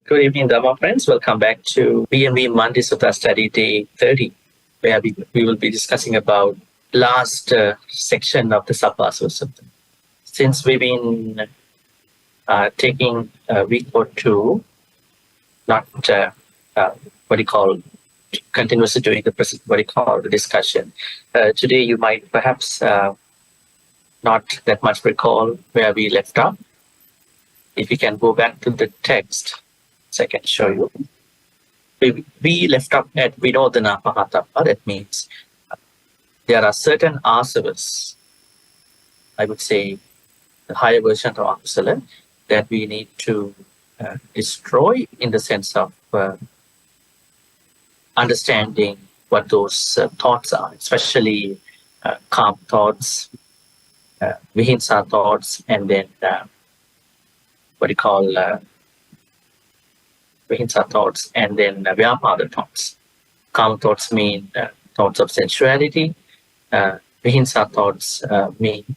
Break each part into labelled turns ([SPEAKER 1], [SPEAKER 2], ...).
[SPEAKER 1] Good evening, Dhamma friends. Welcome back to BMV Monday Sutta Study Day 30, where we will be discussing about last section of the SABBASAVA Sutta. Since we've been taking a week or two, not continuously doing the discussion. Today you might perhaps not that much recall where we left off. If you can go back to the text, so I can show you. We left up at Vinodana Pahatapa. That means there are certain Asavas, I would say the higher version of Akusala, that we need to destroy in the sense of understanding what those thoughts are, especially calm thoughts, Vihinsa thoughts, and then Vihinsa thoughts, and then Vyapada thoughts. Calm thoughts mean thoughts of sensuality. Vihinsa thoughts mean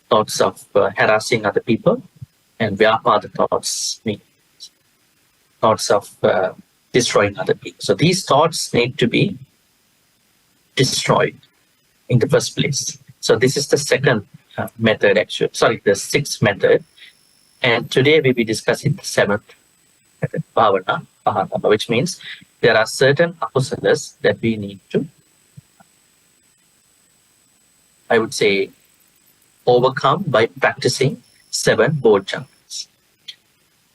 [SPEAKER 1] thoughts of harassing other people. And Vyapada thoughts mean thoughts of destroying other people. So these thoughts need to be destroyed in the first place. So this is the second method, actually. Sorry, the sixth method. And today we'll be discussing the seventh method, Bhavana, Pahatapa, which means there are certain akusalas that we need to, I would say, overcome by practicing 7 bojjhangas.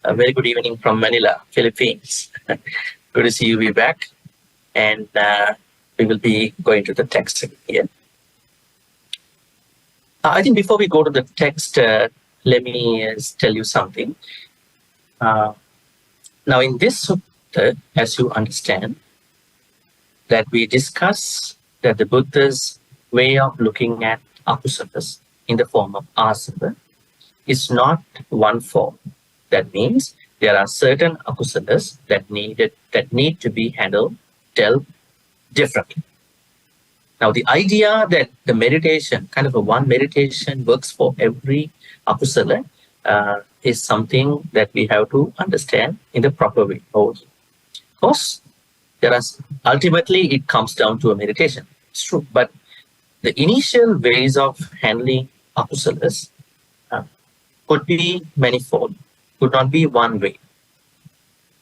[SPEAKER 1] A very good evening from Manila, Philippines. Good to see you be back. And we will be going to the text here. I think before we go to the text, let me tell you something. Now in this sutta, as you understand, that we discuss that the Buddha's way of looking at akusalas in the form of asava is not one form. That means there are certain akusalas that need to be dealt differently. Now the idea that the meditation, kind of a one meditation works for every akusala, is something that we have to understand in the proper way. Of course, ultimately it comes down to a meditation. It's true, but the initial ways of handling akusalas could be manifold, could not be one way.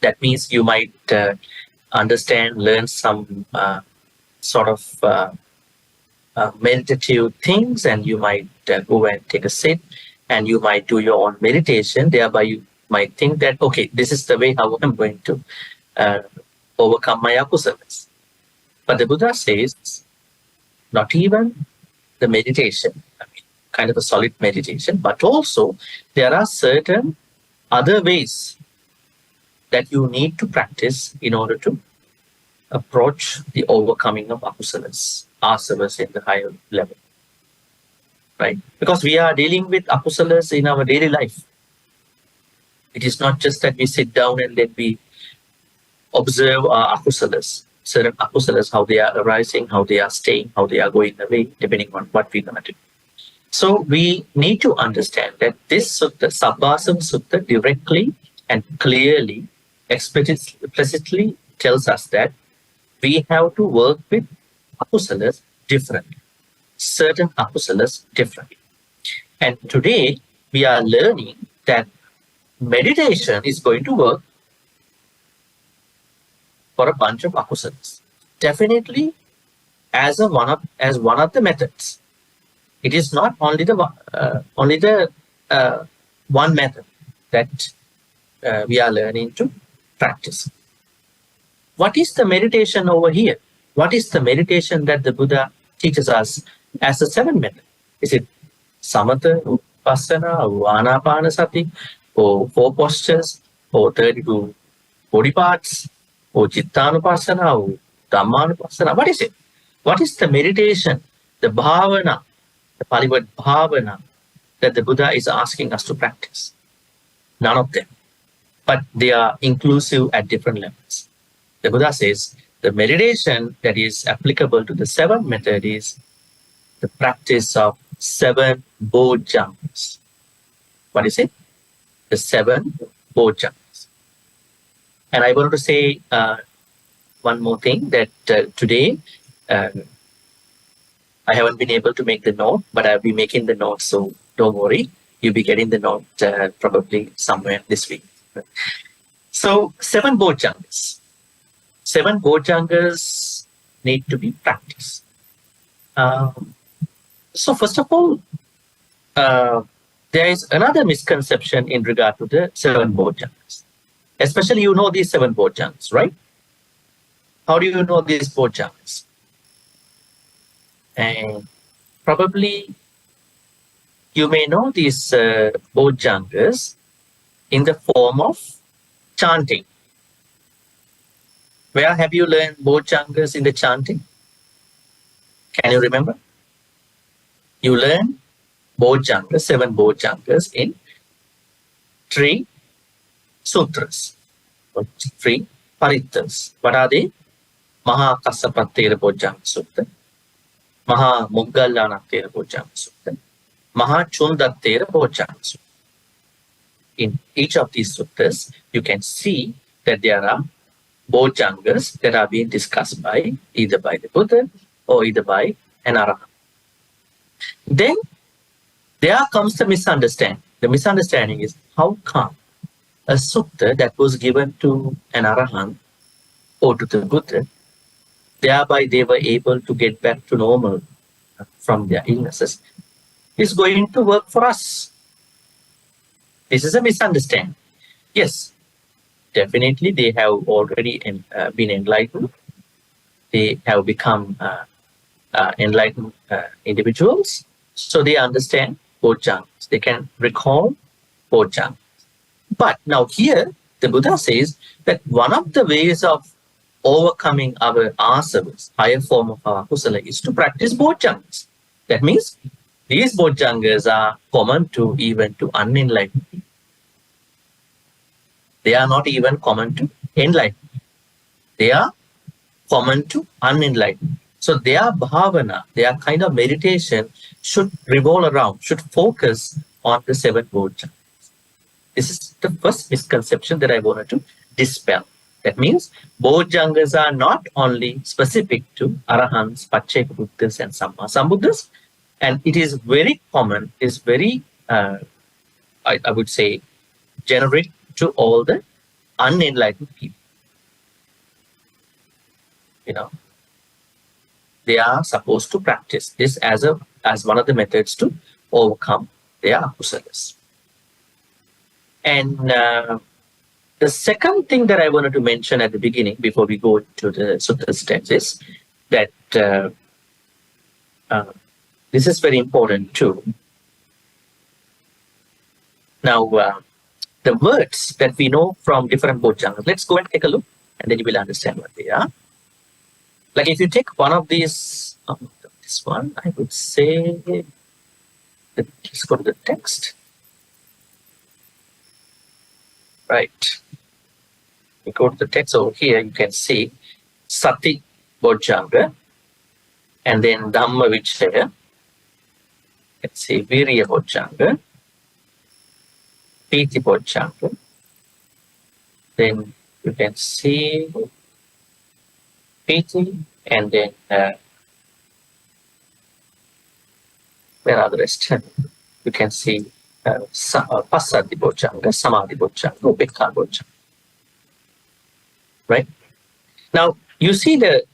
[SPEAKER 1] That means you might learn some sort of meditative things, and you might go and take a sit, and you might do your own meditation. Thereby you might think that, okay, this is the way how I'm going to overcome my akusalas. But the Buddha says, not even the meditation, kind of a solid meditation, but also there are certain other ways that you need to practice in order to approach the overcoming of akusalas, asavas in the higher level. Right? Because we are dealing with akusalas in our daily life. It is not just that we sit down and then we observe our akusalas, certain akusalas, how they are arising, how they are staying, how they are going away, depending on what we're going to do. So we need to understand that this sutta, SABBASAVA Sutta, directly and clearly, explicitly tells us that we have to work with akusalas differently. Certain akusalas differently. And today we are learning that meditation is going to work for a bunch of akusalas. Definitely as one of the methods. It is not only the one method that we are learning to practice. What is the meditation over here? What is the meditation that the Buddha teaches us as a 7 method? Is it samatha, vipassana, or anapanasati, or 4 postures, or 32 body parts, or chittanupassana, or dhammanupassana? What is it? What is the meditation, the bhavana, the Pali word bhavana, that the Buddha is asking us to practice? None of them. But they are inclusive at different levels. The Buddha says the meditation that is applicable to the 7th method is the practice of 7 bojjhangas. What is it? The 7 bojjhangas. And I wanted to say one more thing, that today I haven't been able to make the note, but I'll be making the note, so don't worry. You'll be getting the note probably somewhere this week. So 7 Bojjhangas. 7 Bojjhangas need to be practiced. So first of all, there is another misconception in regard to the 7 Bojjhangas. Especially you know these 7 Bojjhangas, right? How do you know these Bojjhangas? And probably you may know these Bojjhangas in the form of chanting. Where have you learned Bojjhangas in the chanting? Can you remember? You learn Bojjhangas, 7 Bojjhangas in 3 sutras, or 3 parittas. What are they? Maha Kassapa Thera Bojjhanga Sutta, Maha Moggallana Thera Bojjhanga Sutta, Maha Choon Thera Bojjhanga Sutta. In each of these suttas, you can see that there are Bojjhangas that are being discussed by either by the Buddha or either by an Arahant. Then there comes the misunderstanding. The misunderstanding is, how come a sutta that was given to an Arahant or to the Buddha, thereby they were able to get back to normal from their illnesses, is going to work for us? This is a misunderstanding. Yes, definitely they have already been enlightened. They have become enlightened individuals. So they understand Bojjhangas. They can recall Bojjhangas. But now here, the Buddha says that one of the ways of overcoming our asavas, higher form of our kusala, is to practice Bojjhangas. That means these Bojjhangas are common to even to unenlightened people. They are not even common to enlightened. They are common to unenlightened. So their bhavana, their kind of meditation should revolve around, should focus on the 7 Bojjhangas. This is the first misconception that I wanted to dispel. That means Bojjhangas are not only specific to Arahants, Pacceka Buddhas and Sambuddhas, and it is very common, is very, I would say, generic to all the unenlightened people. You know, they are supposed to practice this as one of the methods to overcome their akusalas. And the second thing that I wanted to mention at the beginning, before we go to the sutta steps, is that this is very important too. Now, the words that we know from different Bojjhangas, let's go and take a look, and then you will understand what they are. Like if you take one of these, this one, I would say, let's go to the text. Right. You go to the text over here, you can see Sati Bojjhanga, and then Dhamma Vichaya. Let's see, Virya Bojjhanga, Piti Bojjhanga. Then you can see Piti, and then where are the rest? You can see Passaddhi Bojjhanga, Samadhi Bojjhanga, Upekkha Bojjhanga. Right? Now, you see the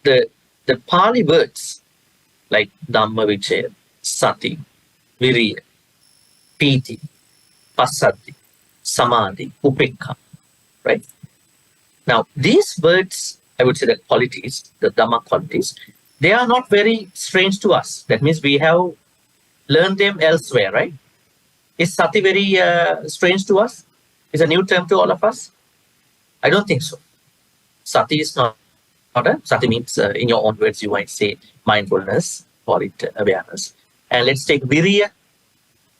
[SPEAKER 1] Pali words like Dhamma Vichaya, Sati, Virya, Piti, Passaddhi, Samadhi, Upekkha. Right? Now, these words, I would say the qualities, the Dhamma qualities, they are not very strange to us. That means we have learned them elsewhere, right? Is Sati very strange to us? Is a new term to all of us? I don't think so. Sati is not a, Sati means, in your own words, you might say mindfulness, call it awareness. And let's take Virya,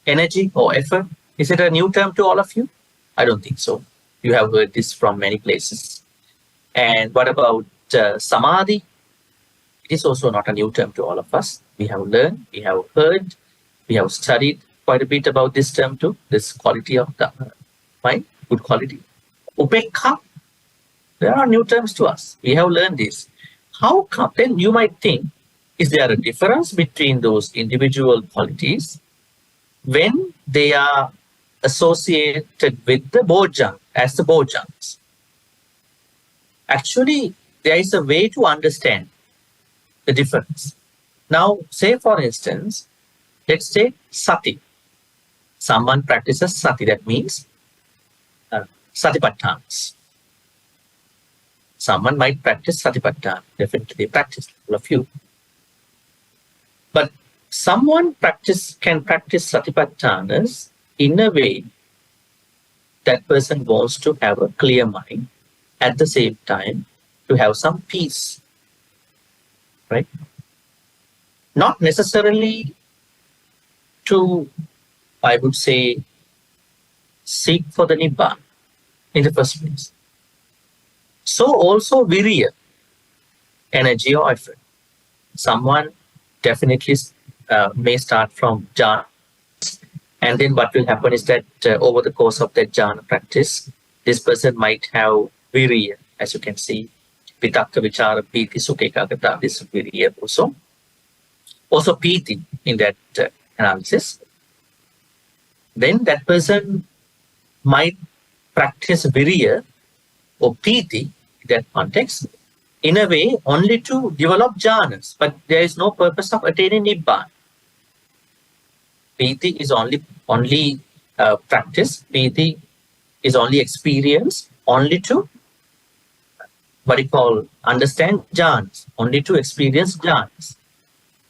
[SPEAKER 1] energy or effort. Is it a new term to all of you? I don't think so. You have heard this from many places. And what about Samadhi? It is also not a new term to all of us. We have learned, we have heard, we have studied quite a bit about this term too, this quality of the mind, good quality. Upekkha, There are new terms to us. We have learned this. How come? Then you might think, is there a difference between those individual qualities when they are associated with the bojjhanga, as the bojjhangas? Actually, there is a way to understand the difference. Now, say for instance, let's say sati. Someone practices sati, that means satipatthana. Someone might practice satipatthana, definitely they practice, all of you. But someone can practice satipatthanas in a way that person wants to have a clear mind, at the same time to have some peace, right? Not necessarily to, I would say, seek for the Nibbana in the first place. So also virya, energy or effort. Someone definitely may start from jhana, and then what will happen is that over the course of that jhana practice, this person might have virya, as you can see, vitakka, vichara, piti, sukha, ekagata, this virya also. Also piti in that analysis. Then that person might practice virya or piti in that context, in a way only to develop jhanas, but there is no purpose of attaining nibbana. Piti is only practice. Piti is only experience, only to what you call understand jhanas, only to experience jhanas.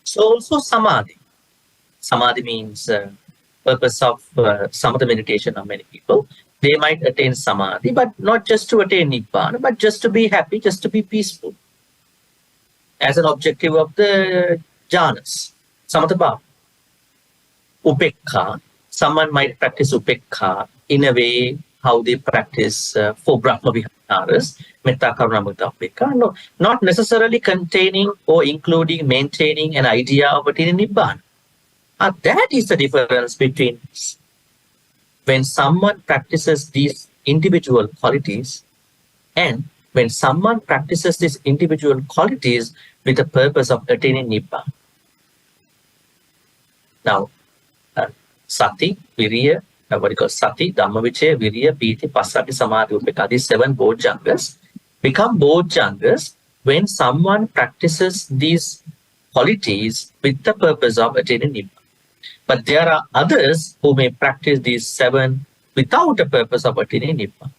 [SPEAKER 1] So also samadhi. Samadhi means purpose of samatha meditation of many people. They might attain samadhi, but not just to attain nibbana, but just to be happy, just to be peaceful, as an objective of the jhanas, samatha bhava. Upekha, someone might practice upekha in a way how they practice for Brahma Viharas, metta, karuna, mudita, upekha. No, not necessarily containing or including, maintaining an idea of attaining nibbana. That is the difference between when someone practices these individual qualities and when someone practices these individual qualities with the purpose of attaining nibbana. Now, sati, virya, what you call sati, dhammavicaya, virya, piti, passaddhi, samadhi, upekha, these 7 bojjhangas become bojjhangas when someone practices these qualities with the purpose of attaining nibbana. But there are others who may practice these 7 without a purpose of attaining nibbana.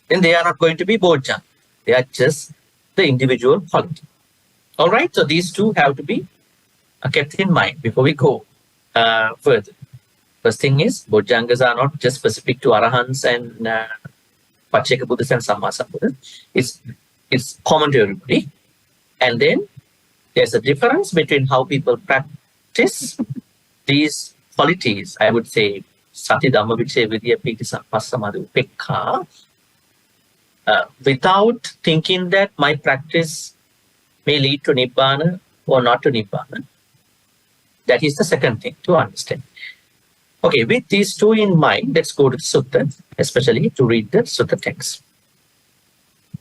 [SPEAKER 1] Then they are not going to be bojjhanga. They are just the individual quality. All right, so these two have to be kept in mind before we go further. First thing is, bojjhangas are not just specific to arahants and Pacceka Buddhists and Sammasambuddhists. It's common to everybody. And then there's a difference between how people practice these qualities, I would say, sati, dhammavicaya, virya, piti, samadhi, upekha, without thinking that my practice may lead to nibbana or not to nibbana. That is the second thing to understand. Okay, with these two in mind, let's go to the sutta, especially to read the sutta text.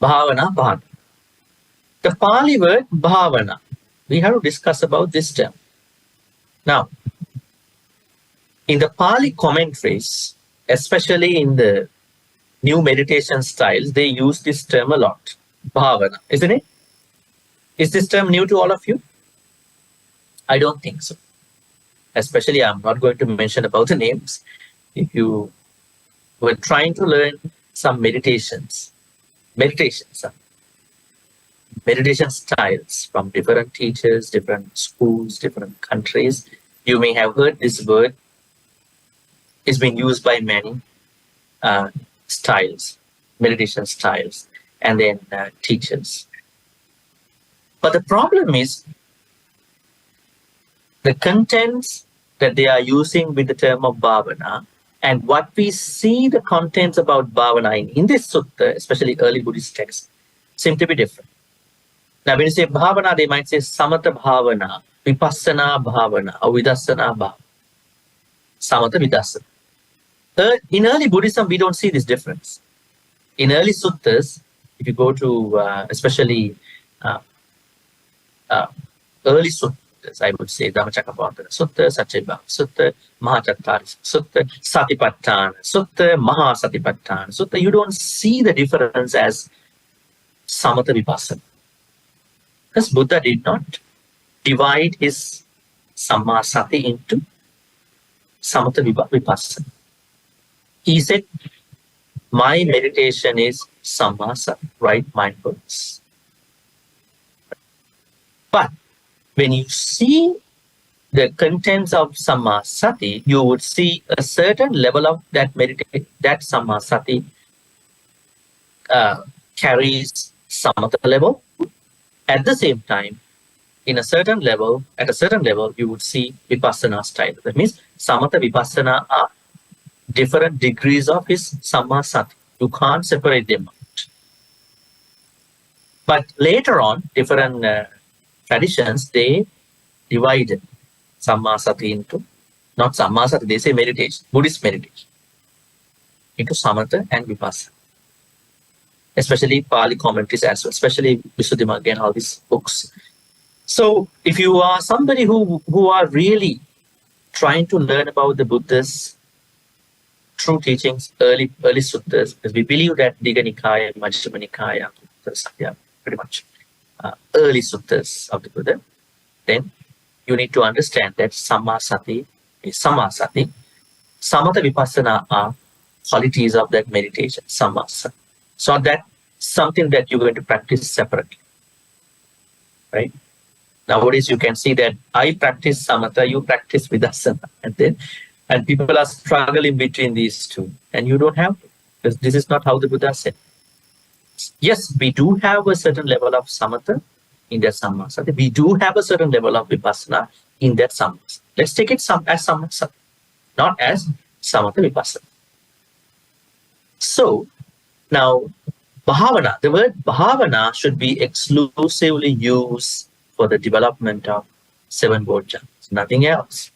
[SPEAKER 1] Bhavana, bhavana. The Pali word bhavana, we have to discuss about this term. Now, in the Pali commentaries, especially in the new meditation styles, they use this term a lot. Bhavana, isn't it? Is this term new to all of you? I don't think so. Especially, I'm not going to mention about the names. If you were trying to learn some meditation styles from different teachers, different schools, different countries, you may have heard this word. It's been used by many styles, meditation styles, and then teachers. But the problem is the contents that they are using with the term of bhavana and what we see the contents about bhavana in this sutta, especially early Buddhist texts, seem to be different. Now, when you say bhavana, they might say samatha bhavana, vipassana bhavana, or vidassana bhavana. Samatha, vidassana. In early Buddhism, we don't see this difference. In early suttas, if you go to especially uh, uh, early suttas, I would say Dhammacakkappavattana Sutta, Saccabhava Sutta, Maha Sutta, Satipatthana Sutta, Maha Satipatthana Sutta, you don't see the difference as Samatha Vipassana. Because Buddha did not divide his Samma Sati into Samatha Vipassana. He said, my meditation is Samma Sati, right mindfulness. But when you see the contents of Samma Sati, you would see a certain level of that meditation, that Samma Sati carries Samatha level. At the same time, at a certain level, you would see Vipassana style. That means Samatha Vipassana are different degrees of his Samma Sati. You can't separate them out. But later on, different traditions, they divided Samma Sati into, not Samma Sati, they say meditation, Buddhist meditation, into Samatha and Vipassana. Especially Pali commentaries as well, especially Visuddhimagga and all these books. So if you are somebody who are really trying to learn about the Buddha's true teachings, early suttas, because we believe that Digha Nikaya, Majjhima Nikaya, pretty much early suttas of the Buddha, then you need to understand that Samma Sati is Samma Sati. Samatha Vipassana are qualities of that meditation, Samma Sati. So that's something that you're going to practice separately, right? Nowadays, you can see that I practice Samatha, you practice Vipassana, and people are struggling between these two, and you don't have to, because this is not how the Buddha said. Yes, we do have a certain level of Samatha in that Samma Sati. We do have a certain level of Vipassana in that Samma Sati. Let's take it as Samma Sati, not as Samatha Vipassana. So, now, Bhavana, the word Bhavana should be exclusively used for the development of 7 Bodhidharmas, nothing else.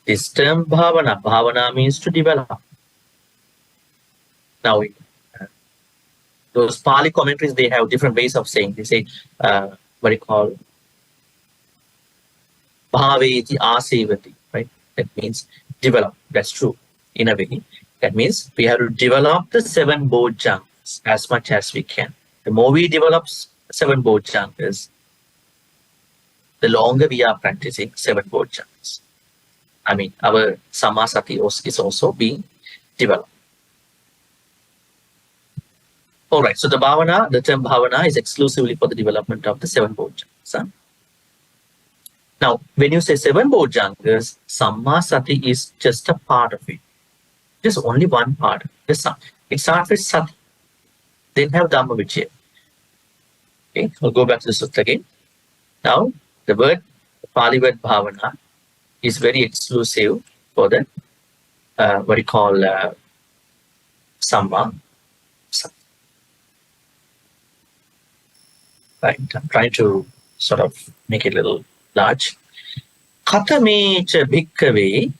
[SPEAKER 1] This term Bhavana means to develop. Now, those Pali commentaries, they have different ways of saying. They say, what you call, Bhaveti Asevati, right? That means develop. That's true, in a way. That means we have to develop the 7 Bodhidharmas as much as we can. The more we develop 7 Bodhidharmas, the longer we are practicing 7 Bodhidharmas. I mean, our Samma Sati is also being developed. All right, so the term Bhavana is exclusively for the development of the 7 Bodhidharmas. Now, when you say 7 Bodhidharmas, Samma Sati is just a part of it. Just only one part. It starts with Sati. Then have Dhamma Vicaya. Okay, we'll go back to the Sutta again. Now, the Pali word Bhavana is very exclusive for the, what you call, Samma Sati. Right, I'm trying to sort of make it a little large. Katame cha bhikkhave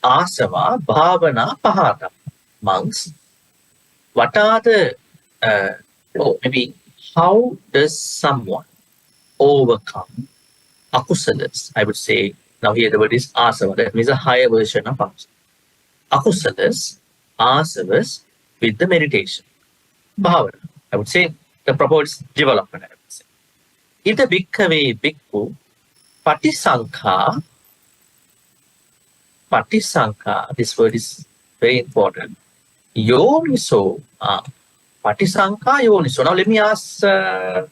[SPEAKER 1] asava bhavana pahata. Monks, what are the, maybe how does someone overcome akusalas? I would say, now here the word is asava, that means a higher version of akusalas, asavas with the meditation. Bhavana, I would say the proper is development, I would say. Ita bhikkhave bhikkhu patisankha, this word is very important. Yoniso, patisankha yoniso. Now let me ask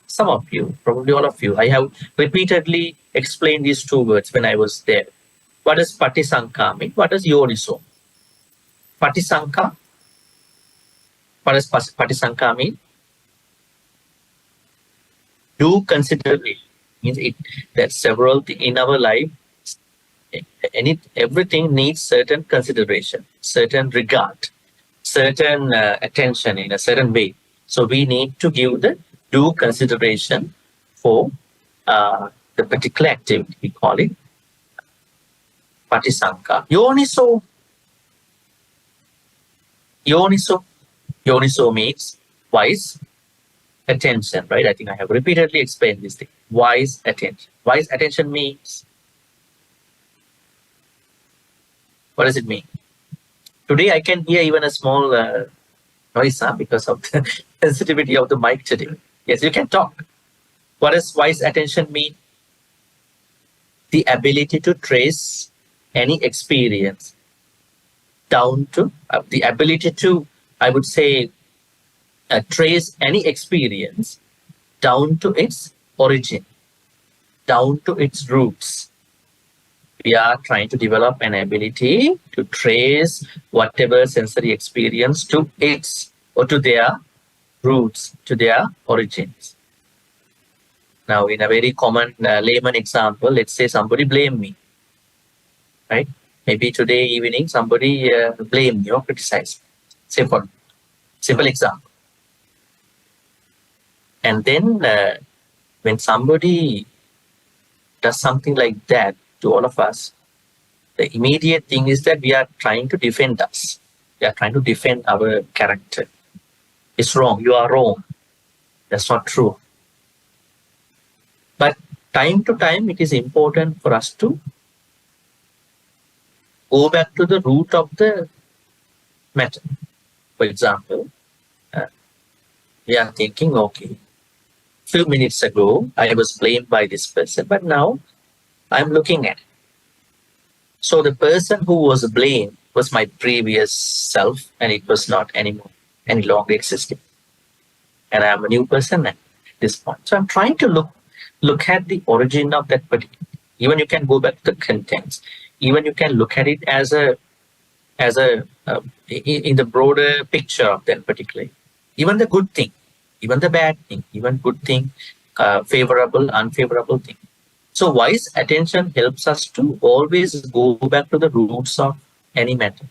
[SPEAKER 1] some of you, probably all of you. I have repeatedly explained these 2 words when I was there. What does patisankha mean? What does yoniso? Patisankha. What does patisankha mean? Do consideration. Means that several things in our life, everything needs certain consideration, certain regard, certain attention in a certain way. So we need to give the due consideration for the particular activity. We call it patisankha. Yoniso. Yoniso means wise attention, right? I think I have repeatedly explained this thing. Wise attention. Wise attention means, what does it mean? Today I can hear even a small noise because of the sensitivity of the mic today. Yes, you can talk. What does wise attention mean? The ability to trace any experience down to the ability to, I would say, trace any experience down to its origin, down to its roots. We are trying to develop an ability to trace whatever sensory experience to its or to their roots, to their origins. Now, in a very common layman example, let's say somebody blame me, right? Maybe today evening somebody blame me or criticize me. Simple example. And then when somebody does something like that to all of us, the immediate thing is that we are trying to defend us. We are trying to defend our character. It's wrong. You are wrong. That's not true. But time to time, it is important for us to go back to the root of the matter. For example, we are thinking, okay, few minutes ago, I was blamed by this person, but now I'm looking at it. So the person who was blamed was my previous self, and it was not any longer existing. And I'm a new person at this point. So I'm trying to look at the origin of that particular. Even you can go back to the contents. Even you can look at it as a in the broader picture of that particular. Even the good thing, even the bad thing, even good thing, favorable, unfavorable thing. So wise attention helps us to always go back to the roots of any matter.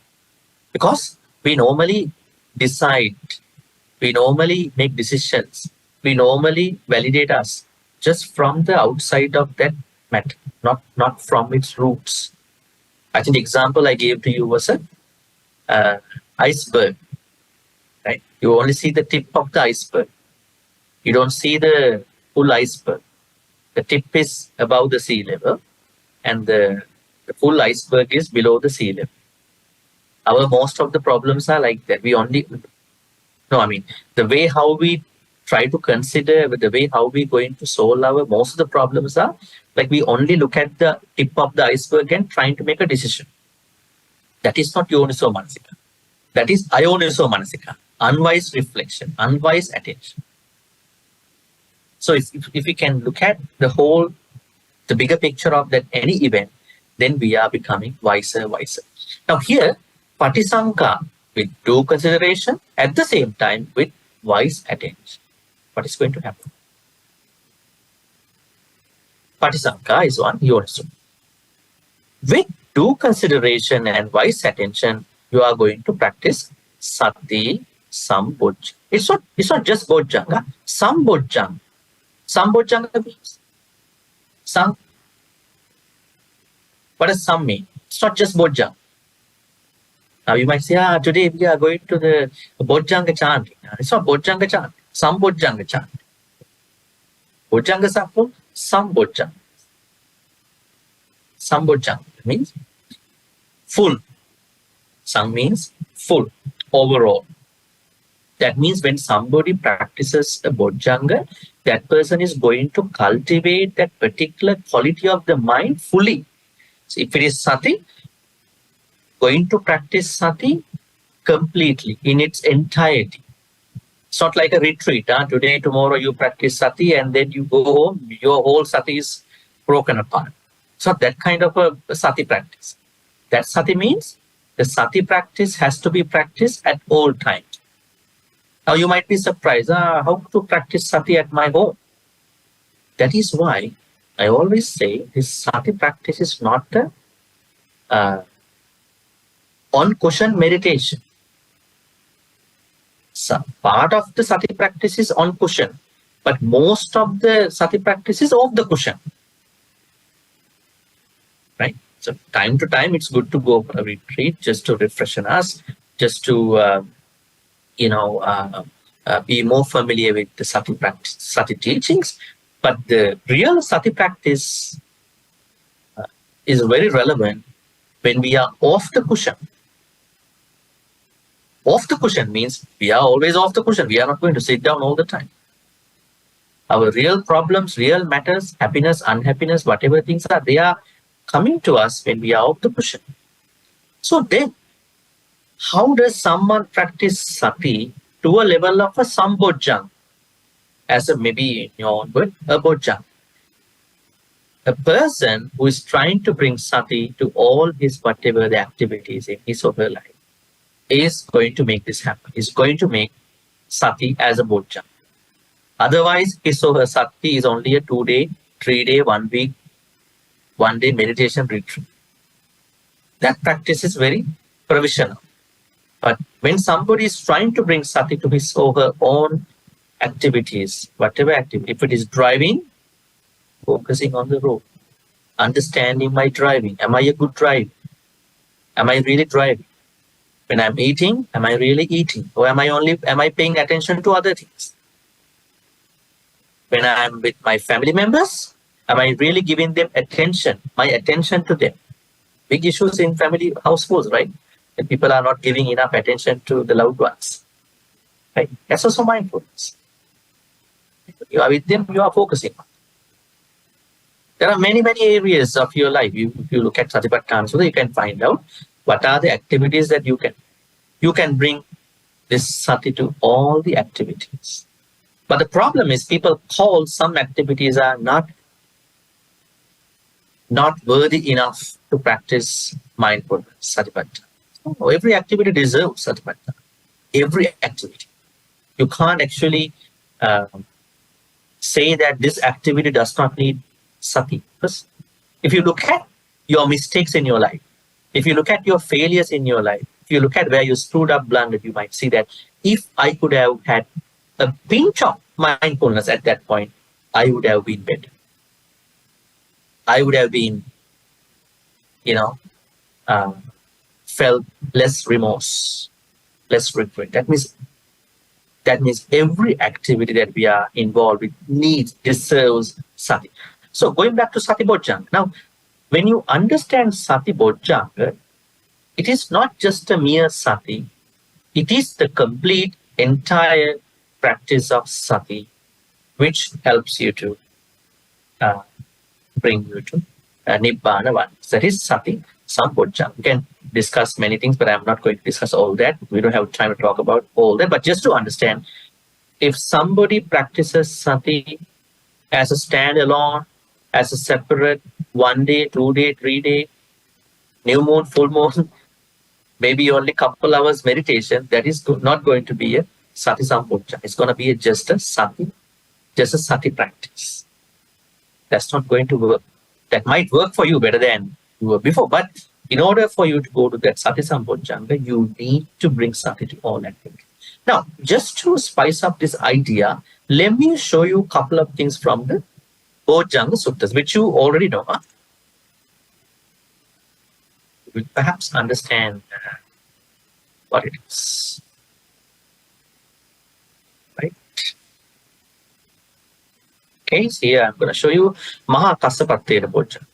[SPEAKER 1] Because we normally decide, we normally make decisions, we normally validate us just from the outside of that matter, not from its roots. I think the example I gave to you was a iceberg, right? You only see the tip of the iceberg. You don't see the full iceberg. The tip is above the sea level, and the full iceberg is below the sea level. Most of the problems are like that. The way how we try to consider, the way how we going to solve most of the problems are like we only look at the tip of the iceberg and trying to make a decision. That is not yoniso manasika. That is ayoniso manasika. Unwise reflection, unwise attention. So if we can look at the bigger picture of that any event, then we are becoming wiser. Now here, patisanka, with due consideration, at the same time with wise attention. What is going to happen? Patisanka is one yoniso. With due consideration and wise attention, you are going to practice sati sambojjhanga. It's not just bojjhanga, sambojjhanga. Sambojjhanga means some. What does some mean? It's not just bojjhanga. Now you might say, today we are going to the bojjhanga chanting. It's not bojjhanga chanting, sambojjhanga chanting. Bojjhanga are full, sambojjhanga. Sambojjhanga means full. Sam means full, overall. That means when somebody practices a bojjhanga, that person is going to cultivate that particular quality of the mind fully. So if it is sati, going to practice sati completely in its entirety. It's not like a retreat. Today, tomorrow you practice sati and then you go home, your whole sati is broken apart. It's not that kind of a sati practice. That sati means the sati practice has to be practiced at all times. Now you might be surprised, how to practice sati at my home? That is why I always say this sati practice is not the on-cushion meditation. So part of the sati practice is on cushion, but most of the sati practice is off the cushion. Right? So time to time, it's good to go for a retreat just to refreshen us, just to be more familiar with the sati practice, sati teachings. But the real sati practice is very relevant when we are off the cushion. Off the cushion means we are always off the cushion. We are not going to sit down all the time. Our real problems, real matters, happiness, unhappiness, whatever things are, they are coming to us when we are off the cushion. So then, how does someone practice sati to a level of a sambojjhanga? As a maybe in your own word, a bojjhanga. A person who is trying to bring sati to all his whatever the activities in his or her life is going to make this happen. Is going to make sati as a bojjhanga. Otherwise, his or her sati is only a 2-day, 3-day, 1 week, 1-day meditation retreat. That practice is very provisional. But when somebody is trying to bring sati to his or her own activities, whatever activity, if it is driving, focusing on the road, understanding my driving. Am I a good driver? Am I really driving? When I'm eating, am I really eating? Or am I paying attention to other things? When I'm with my family members, am I really giving them attention, my attention to them? Big issues in family households, right? And people are not giving enough attention to the loved ones. Right? That's also mindfulness. You are with them, you are focusing on. There are many, many areas of your life. If you look at Satipatthana Sutta, you can find out what are the activities that you can bring this sati to all the activities. But the problem is people call some activities are not worthy enough to practice mindfulness, Satipatthana. So every activity deserves Satipatthana. Every activity. You can't actually say that this activity does not need sati. Because if you look at your mistakes in your life, if you look at your failures in your life, if you look at where you screwed up, blundered, you might see that if I could have had a pinch of mindfulness at that point, I would have been better. I would have been, felt less remorse, less regret. That means every activity that we are involved with deserves sati. So going back to sati bojjhanga. Now, when you understand sati bojjhanga, it is not just a mere sati. It is the complete, entire practice of sati, which helps you to bring you to Nibbana one. That is sati sambojjhanga. We can discuss many things, but I'm not going to discuss all that. We don't have time to talk about all that. But just to understand, if somebody practices sati as a standalone, as a separate 1 day, 2 day, 3 day, new moon, full moon, maybe only couple hours meditation, that is not going to be a sati sambojjhanga. It's going to be just a sati practice. That's not going to work. That might work for you better than you were before, but in order for you to go to that sati sambojjhanga, you need to bring sati to all activities. Now, just to spice up this idea, let me show you a couple of things from the Bojjhanga Suttas, which you already know. You will perhaps understand what it is. Right? Okay, so here I'm going to show you Maha Thera Bojjhanga.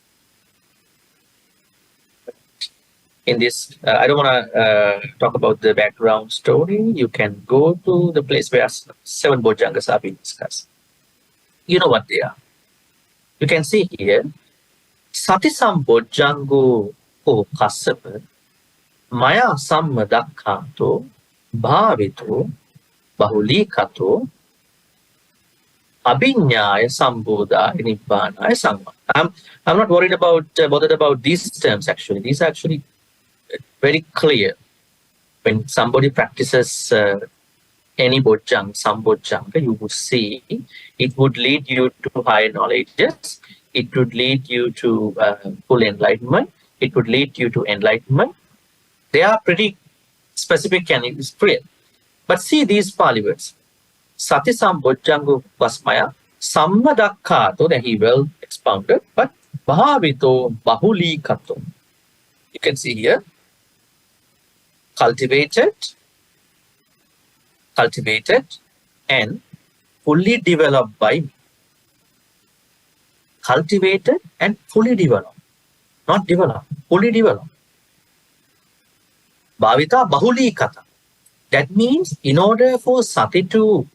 [SPEAKER 1] In this, I don't want to talk about the background story. You can go to the place where 7 Bojjhangas are being discussed. You know what they are. You can see here, Sati Sambojjhango O Kassapa, Maya Sammadakkanto, Bhavito, Bahulikato, Abhinyaya Sambodhaya Nibbana Samma. I'm not bothered about these terms actually. These are actually very clear. When somebody practices any bojjhanga, sambojjhanga, you would see it would lead you to higher knowledges. It would lead you to full enlightenment. It would lead you to enlightenment. They are pretty specific and it's clear. But see these Pali words. Sati sambojjhango vasmaya sammadakkato, that he well expounded, but bhavito bahulikato. You can see here, cultivated, cultivated and fully developed by me. Cultivated and fully developed. Not developed, fully developed. Bhavita bahuli kata. That means in order for sati to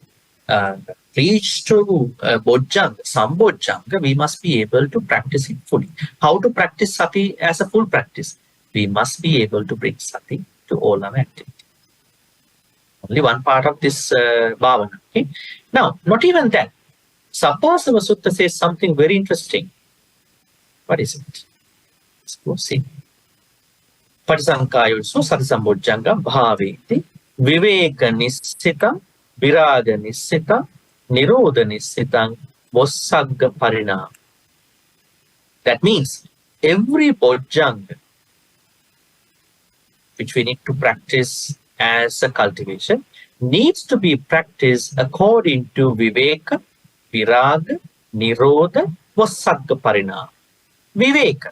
[SPEAKER 1] reach to Bojjanga, Sambojjanga, we must be able to practice it fully. How to practice sati as a full practice? We must be able to bring sati to all our activity. Only one part of this bhavana. Okay? Now, not even that. Sabbasava Sutta says something very interesting. What is it? Let's go see. Patisankayutsu sati sambojjanga bhaveti viveka nissitam viraga nissitam nirodha nissitam vossagga parinam. That means every bojjanga which we need to practice as a cultivation needs to be practiced according to viveka, viraga, nirodha, vossagga parinam. Viveka.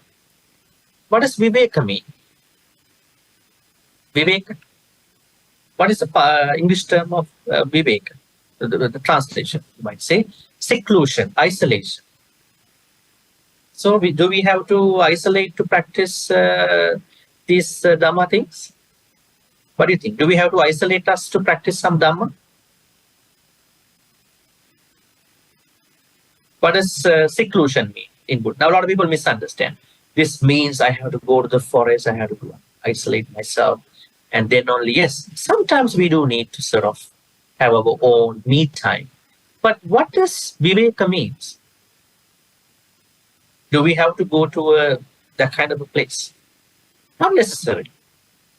[SPEAKER 1] What does viveka mean? Viveka. What is the English term of viveka? The translation, you might say, seclusion, isolation. So do we have to isolate to practice these Dhamma things? What do you think? Do we have to isolate us to practice some Dhamma? What does seclusion mean in Buddha? Now, a lot of people misunderstand. This means I have to go to the forest, I have to isolate myself, and then only, yes, sometimes we do need to sort of have our own me time. But what does viveka means? Do we have to go to that kind of a place? Not necessarily.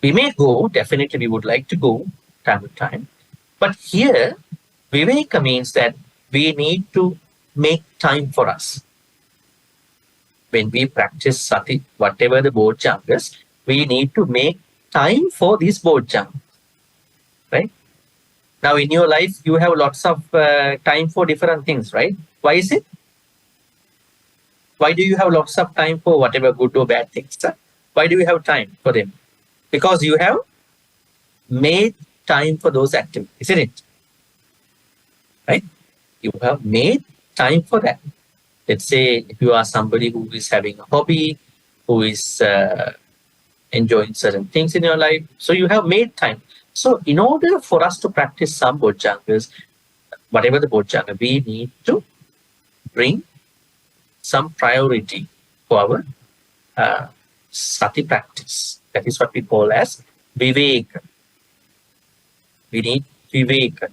[SPEAKER 1] We may go, definitely we would like to go time to time. But here, viveka means that we need to make time for us. When we practice sati, whatever the bojjangas, we need to make time for these bojjangas. Right? Now in your life, you have lots of time for different things, right? Why is it? Why do you have lots of time for whatever good or bad things? Huh? Why do you have time for them? Because you have made time for those activities, isn't it? Right? You have made time for that. Let's say if you are somebody who is having a hobby, who is enjoying certain things in your life, so you have made time. So in order for us to practice some bojjangas, whatever the bojjanga, we need to bring some priority for our sati practice. That is what we call as viveka. We need viveka.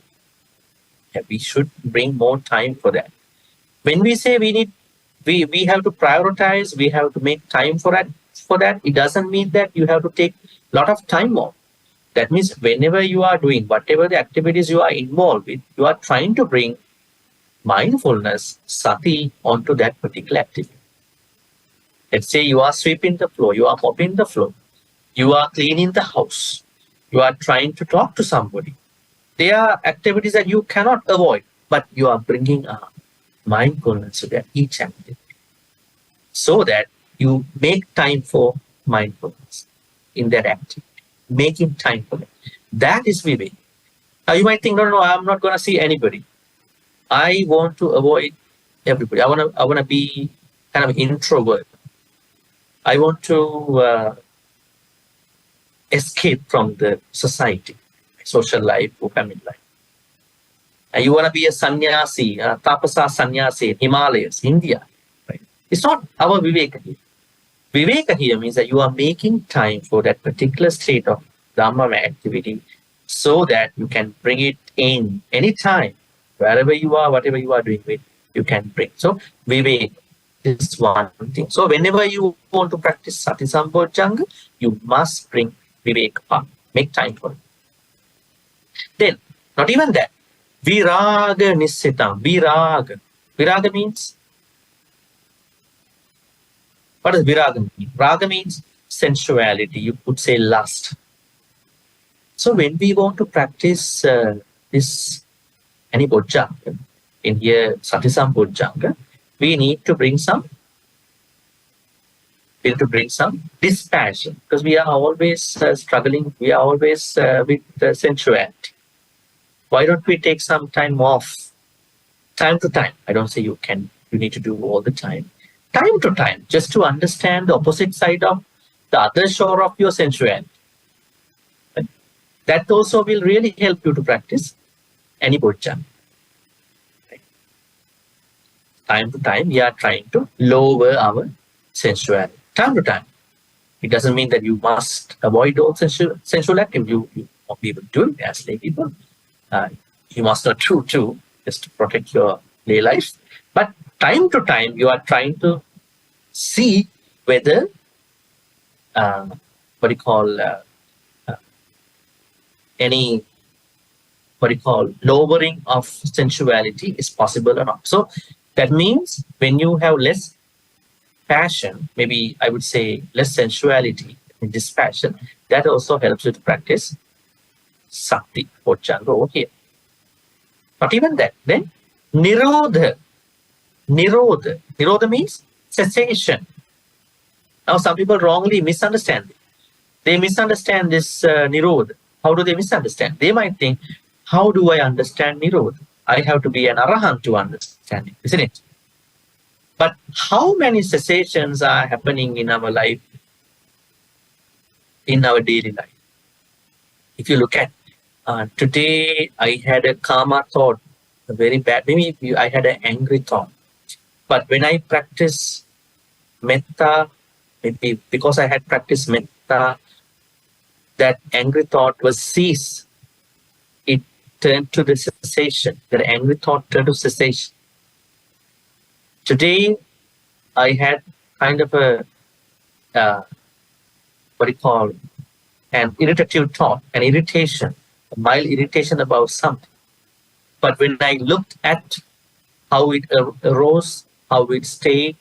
[SPEAKER 1] Yeah, we should bring more time for that. When we say we have to prioritize, we have to make time for that, it doesn't mean that you have to take a lot of time off. That means whenever you are doing whatever the activities you are involved with, you are trying to bring mindfulness, sati, onto that particular activity. Let's say you are sweeping the floor, you are mopping the floor, you are cleaning the house, you are trying to talk to somebody. There are activities that you cannot avoid, but you are bringing mindfulness to that each activity, so that you make time for mindfulness in that activity, making time for it. That is vivek. Now you might think, no, I'm not going to see anybody. I want to avoid everybody. I want to be kind of introvert. I want to escape from the society, social life or family life. And you want to be a sannyasi, a tapasa sannyasi in Himalayas, India. Right? It's not our viveka here. Viveka here means that you are making time for that particular state of Dhamma activity so that you can bring it in anytime, wherever you are, whatever you are doing with, you can bring. So viveka is one thing. So whenever you want to practice sati sambojjanga, you must bring viveka up, make time for it. Then, not even that, viraga nissitam, viraga. Viraga means, what does viraga mean? Raga means sensuality, you could say lust. So when we want to practice this any bojjanga, in here sati sambojjanga, we need to bring some dispassion, because we are always struggling, we are always with sensuality. Why don't we take some time off? Time to time. I don't say you need to do all the time. Time to time, just to understand the opposite side of the other shore of your sensuality. Right? That also will really help you to practice any bojjhanga. Right? Time to time, we are trying to lower our sensuality. Time to time. It doesn't mean that you must avoid all sensual activity. You won't be able to do it as lay people. You must not do too, just to protect your lay life. But time to time, you are trying to see whether any lowering of sensuality is possible or not. So that means when you have less passion, maybe I would say less sensuality in this passion, that also helps you to practice sati bojjhanga over here. Not even that. Then nirodha. Nirodha means cessation. Now some people wrongly misunderstand it. They misunderstand this nirodha. How do they misunderstand? They might think, how do I understand nirodha? I have to be an arahant to understand it, isn't it? But how many cessations are happening in our life, in our daily life? If you look at today, I had a karma thought, a very bad, maybe I had an angry thought. But when I practice metta, maybe because I had practiced metta, that angry thought was ceased. It turned to the cessation. That angry thought turned to cessation. Today, I had kind of a, an irritative thought, an irritation, a mild irritation about something. But when I looked at how it arose, how it stayed,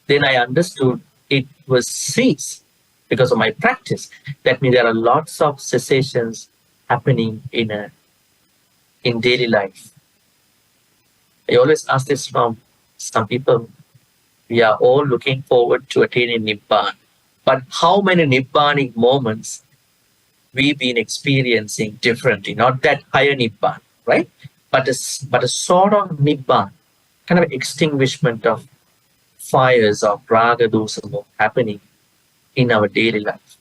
[SPEAKER 1] then I understood it was ceased because of my practice. That means there are lots of cessations happening in daily life. I always ask this from some people. We are all looking forward to attaining Nibbana. But how many Nibbanic moments we've been experiencing differently? Not that higher Nibbana, right? But a sort of Nibbana, kind of extinguishment of fires of raga, dosa happening in our daily life.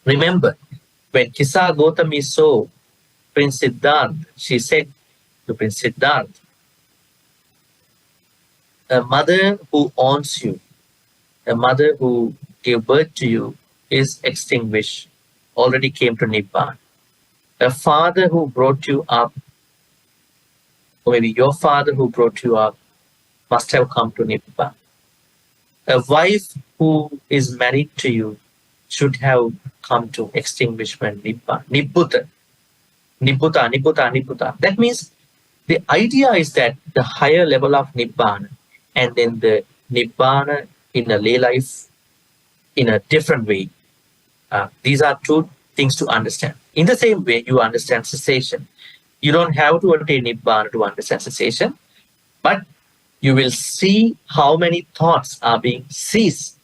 [SPEAKER 1] Remember, when Kisa Gautami saw Prince Siddhartha, she said to Prince Siddhartha, a mother who owns you, a mother who gave birth to you is extinguished, already came to Nibbana. A father who brought you up, or maybe your father who brought you up, must have come to Nibbana. A wife who is married to you should have come to extinguishment, Nibbana. Nibbutta. Nibbutta, Nibbutta, Nibbutta. That means the idea is that the higher level of Nibbana and then the Nibbana in a lay life in a different way. These are two things to understand. In the same way, you understand cessation. You don't have to attain Nibbana to understand cessation, but you will see how many thoughts are being ceased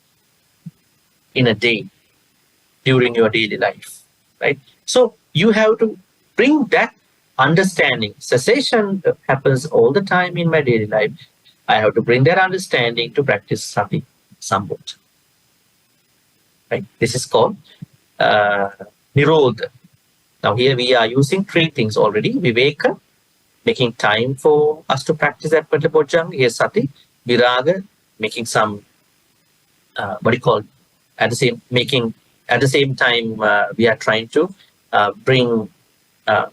[SPEAKER 1] in a day during your daily life, right? So you have to bring that understanding. Cessation happens all the time in my daily life. I have to bring that understanding to practice sati sambodha. Right? This is called nirodha. Now here we are using three things already. Viveka, making time for us to practice that particular bojjhanga. Here's sati. Viraga, making some, at the same time, we are trying to bring, a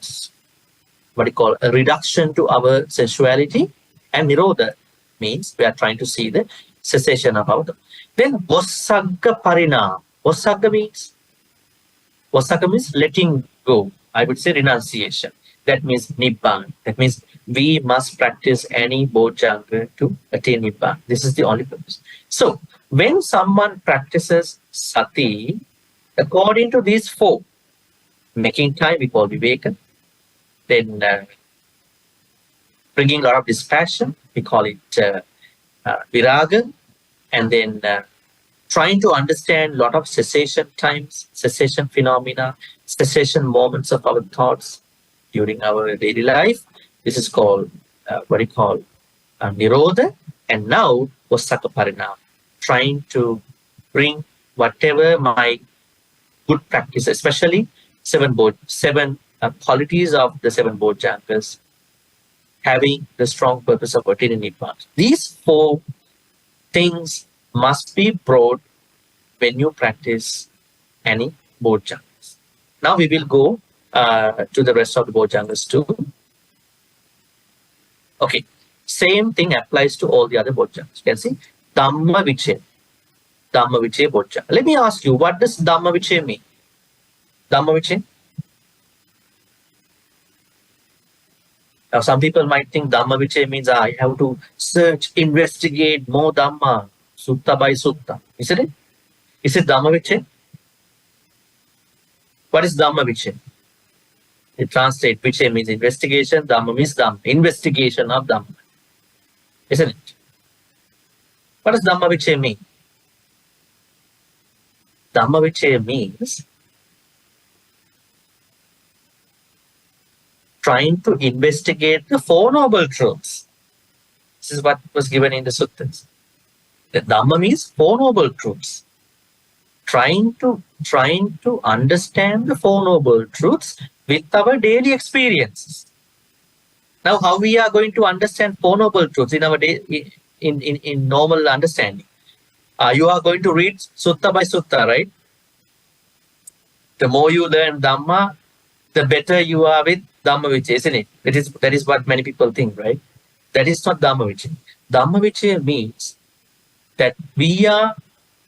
[SPEAKER 1] reduction to our sensuality. And nirodha means we are trying to see the cessation of our. Then Vosagga Parinam. Vosagga means letting go. I would say renunciation. That means Nibbana. That means we must practice any bojjhanga to attain Nibbana. This is the only purpose. So when someone practices sati, according to these four, making time we call viveka, then bringing a lot of dispassion, we call it viraga, and then trying to understand a lot of cessation times, cessation phenomena, cessation moments of our thoughts, during our daily life. This is called, Nirodha. And now, Osaka Parinam, trying to bring whatever my good practice, especially seven qualities of the seven Bojjhangas, having the strong purpose of attaining Nibbana. These four things must be brought when you practice any Bojjhangas. Now we will go to the rest of the Bojjhangas too. Okay, same thing applies to all the other Bojjhangas. You can see Dhamma Vichay. Dhamma Vichay Bojjhanga. Let me ask you, what does Dhamma Vichay mean? Dhamma Vichay? Now, some people might think Dhamma Vichay means I have to search, investigate more Dhamma, Sutta by Sutta. Isn't it? Is it Dhamma Vichay? What is Dhamma Vichay? It translates, Vichay means investigation, Dhamma means Dhamma, investigation of Dhamma. Isn't it? What does Dhamma Vichay mean? Dhamma Vichay means trying to investigate the Four Noble Truths. This is what was given in the suttas. The Dhamma means Four Noble Truths. Trying to understand the Four Noble Truths with our daily experiences. Now, how we are going to understand Four Noble Truths in our in normal understanding? You are going to read Sutta by Sutta, right? The more you learn Dhamma, the better you are with Dhamma Vichay, isn't it? That is what many people think, right? That is not Dhamma Vichay. Dhamma Vichay means that we are,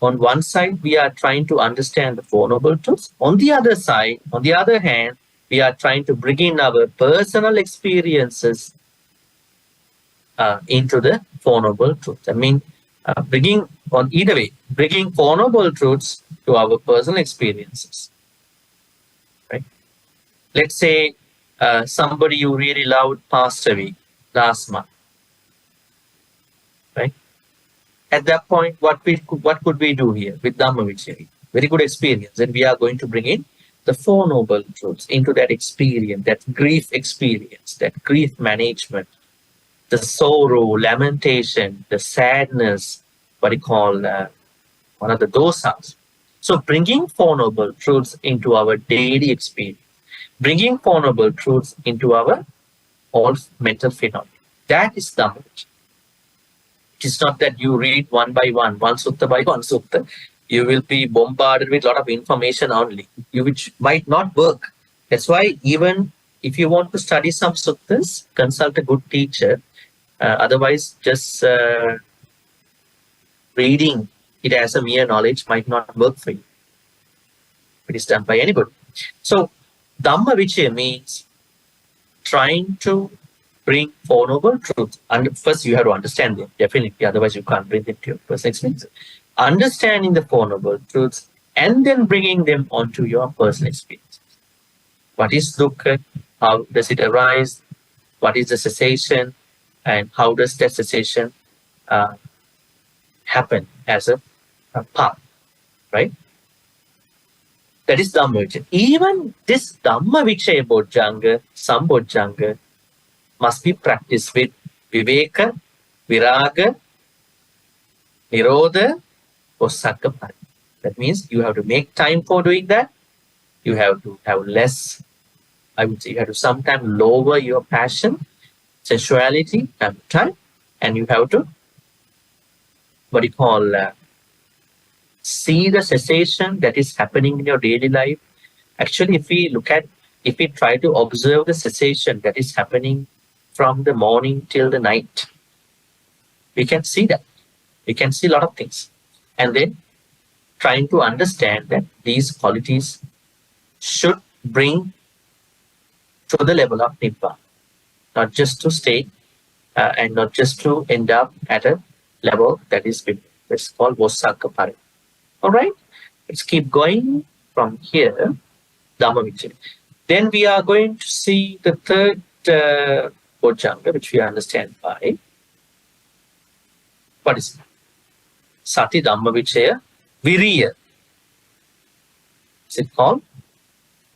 [SPEAKER 1] on one side, we are trying to understand the Four Noble Truths. On the other side, on the other hand, we are trying to bring in our personal experiences into the Four Noble Truths. I mean, bringing Four Noble Truths to our personal experiences. Right? Let's say somebody you really loved passed away last month. Right? At that point, what could we do here with Dhamma Vichay? Very good experience. And we are going to bring in the Four Noble Truths into that experience, that grief experience, that grief management, the sorrow, lamentation, the sadness, one of the dosas. So bringing Four Noble Truths into our daily experience, bringing Four Noble Truths into our all mental phenomena. That is Dhamma Vichay. It is not that you read one by one sutta by one sutta. You will be bombarded with a lot of information only, which might not work. That's why even if you want to study some suttas, consult a good teacher. Otherwise, just reading it as a mere knowledge might not work for you. It is done by anybody. So, Dhamma Vichay means trying to bring Four Noble Truths. And first, you have to understand them, definitely. Otherwise, you can't bring them to your personal experience. Understanding the Four Noble Truths and then bringing them onto your personal experience. What is dukkha? How does it arise? What is the cessation? And how does that cessation happen as a path? Right? That is Dhamma Vichay. Even this Dhamma Vichay Bojjhanga, some Bojjhanga, must be practiced with Viveka, Viraga, Nirodha, Osaka Parinam. That means you have to make time for doing that. You have to have less, I would say, you have to sometimes lower your passion, sensuality, time, and you have to, see the cessation that is happening in your daily life. Actually, if we try to observe the cessation that is happening from the morning till the night, we can see that. We can see a lot of things. And then trying to understand that these qualities should bring to the level of Nibbana, not just to stay and not just to end up at a level that is it's called Osaka Parinam. All right, let's keep going from here. Dhamma Vichay. Then we are going to see the third Bojjhanga, which we understand by what is it? Sati Dhamma Vichay Viriya. Is it called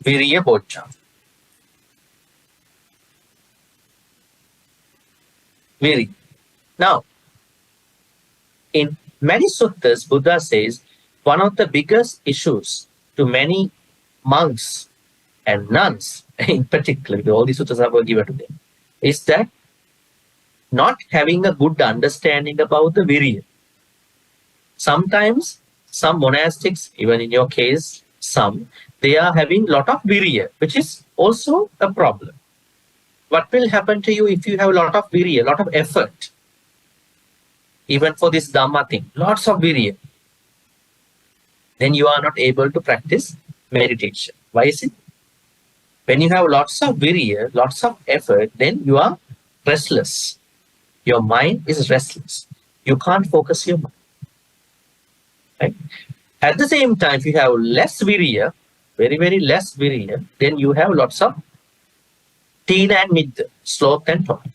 [SPEAKER 1] Viriya Bojjhanga? Viri. Now, in many suttas, Buddha says one of the biggest issues to many monks and nuns, in particular, all these suttas are given to them, is that not having a good understanding about the virya. Sometimes some monastics, even in your case, some, they are having lot of virya, which is also a problem. What will happen to you if you have a lot of virya, a lot of effort, even for this Dhamma thing, lots of virya? Then you are not able to practice meditation. Why is it? When you have lots of virya, lots of effort, then you are restless. Your mind is restless. You can't focus your mind. Right? At the same time, if you have less virya, very, very less virya, then you have lots of tina and midda, sloth and torpor.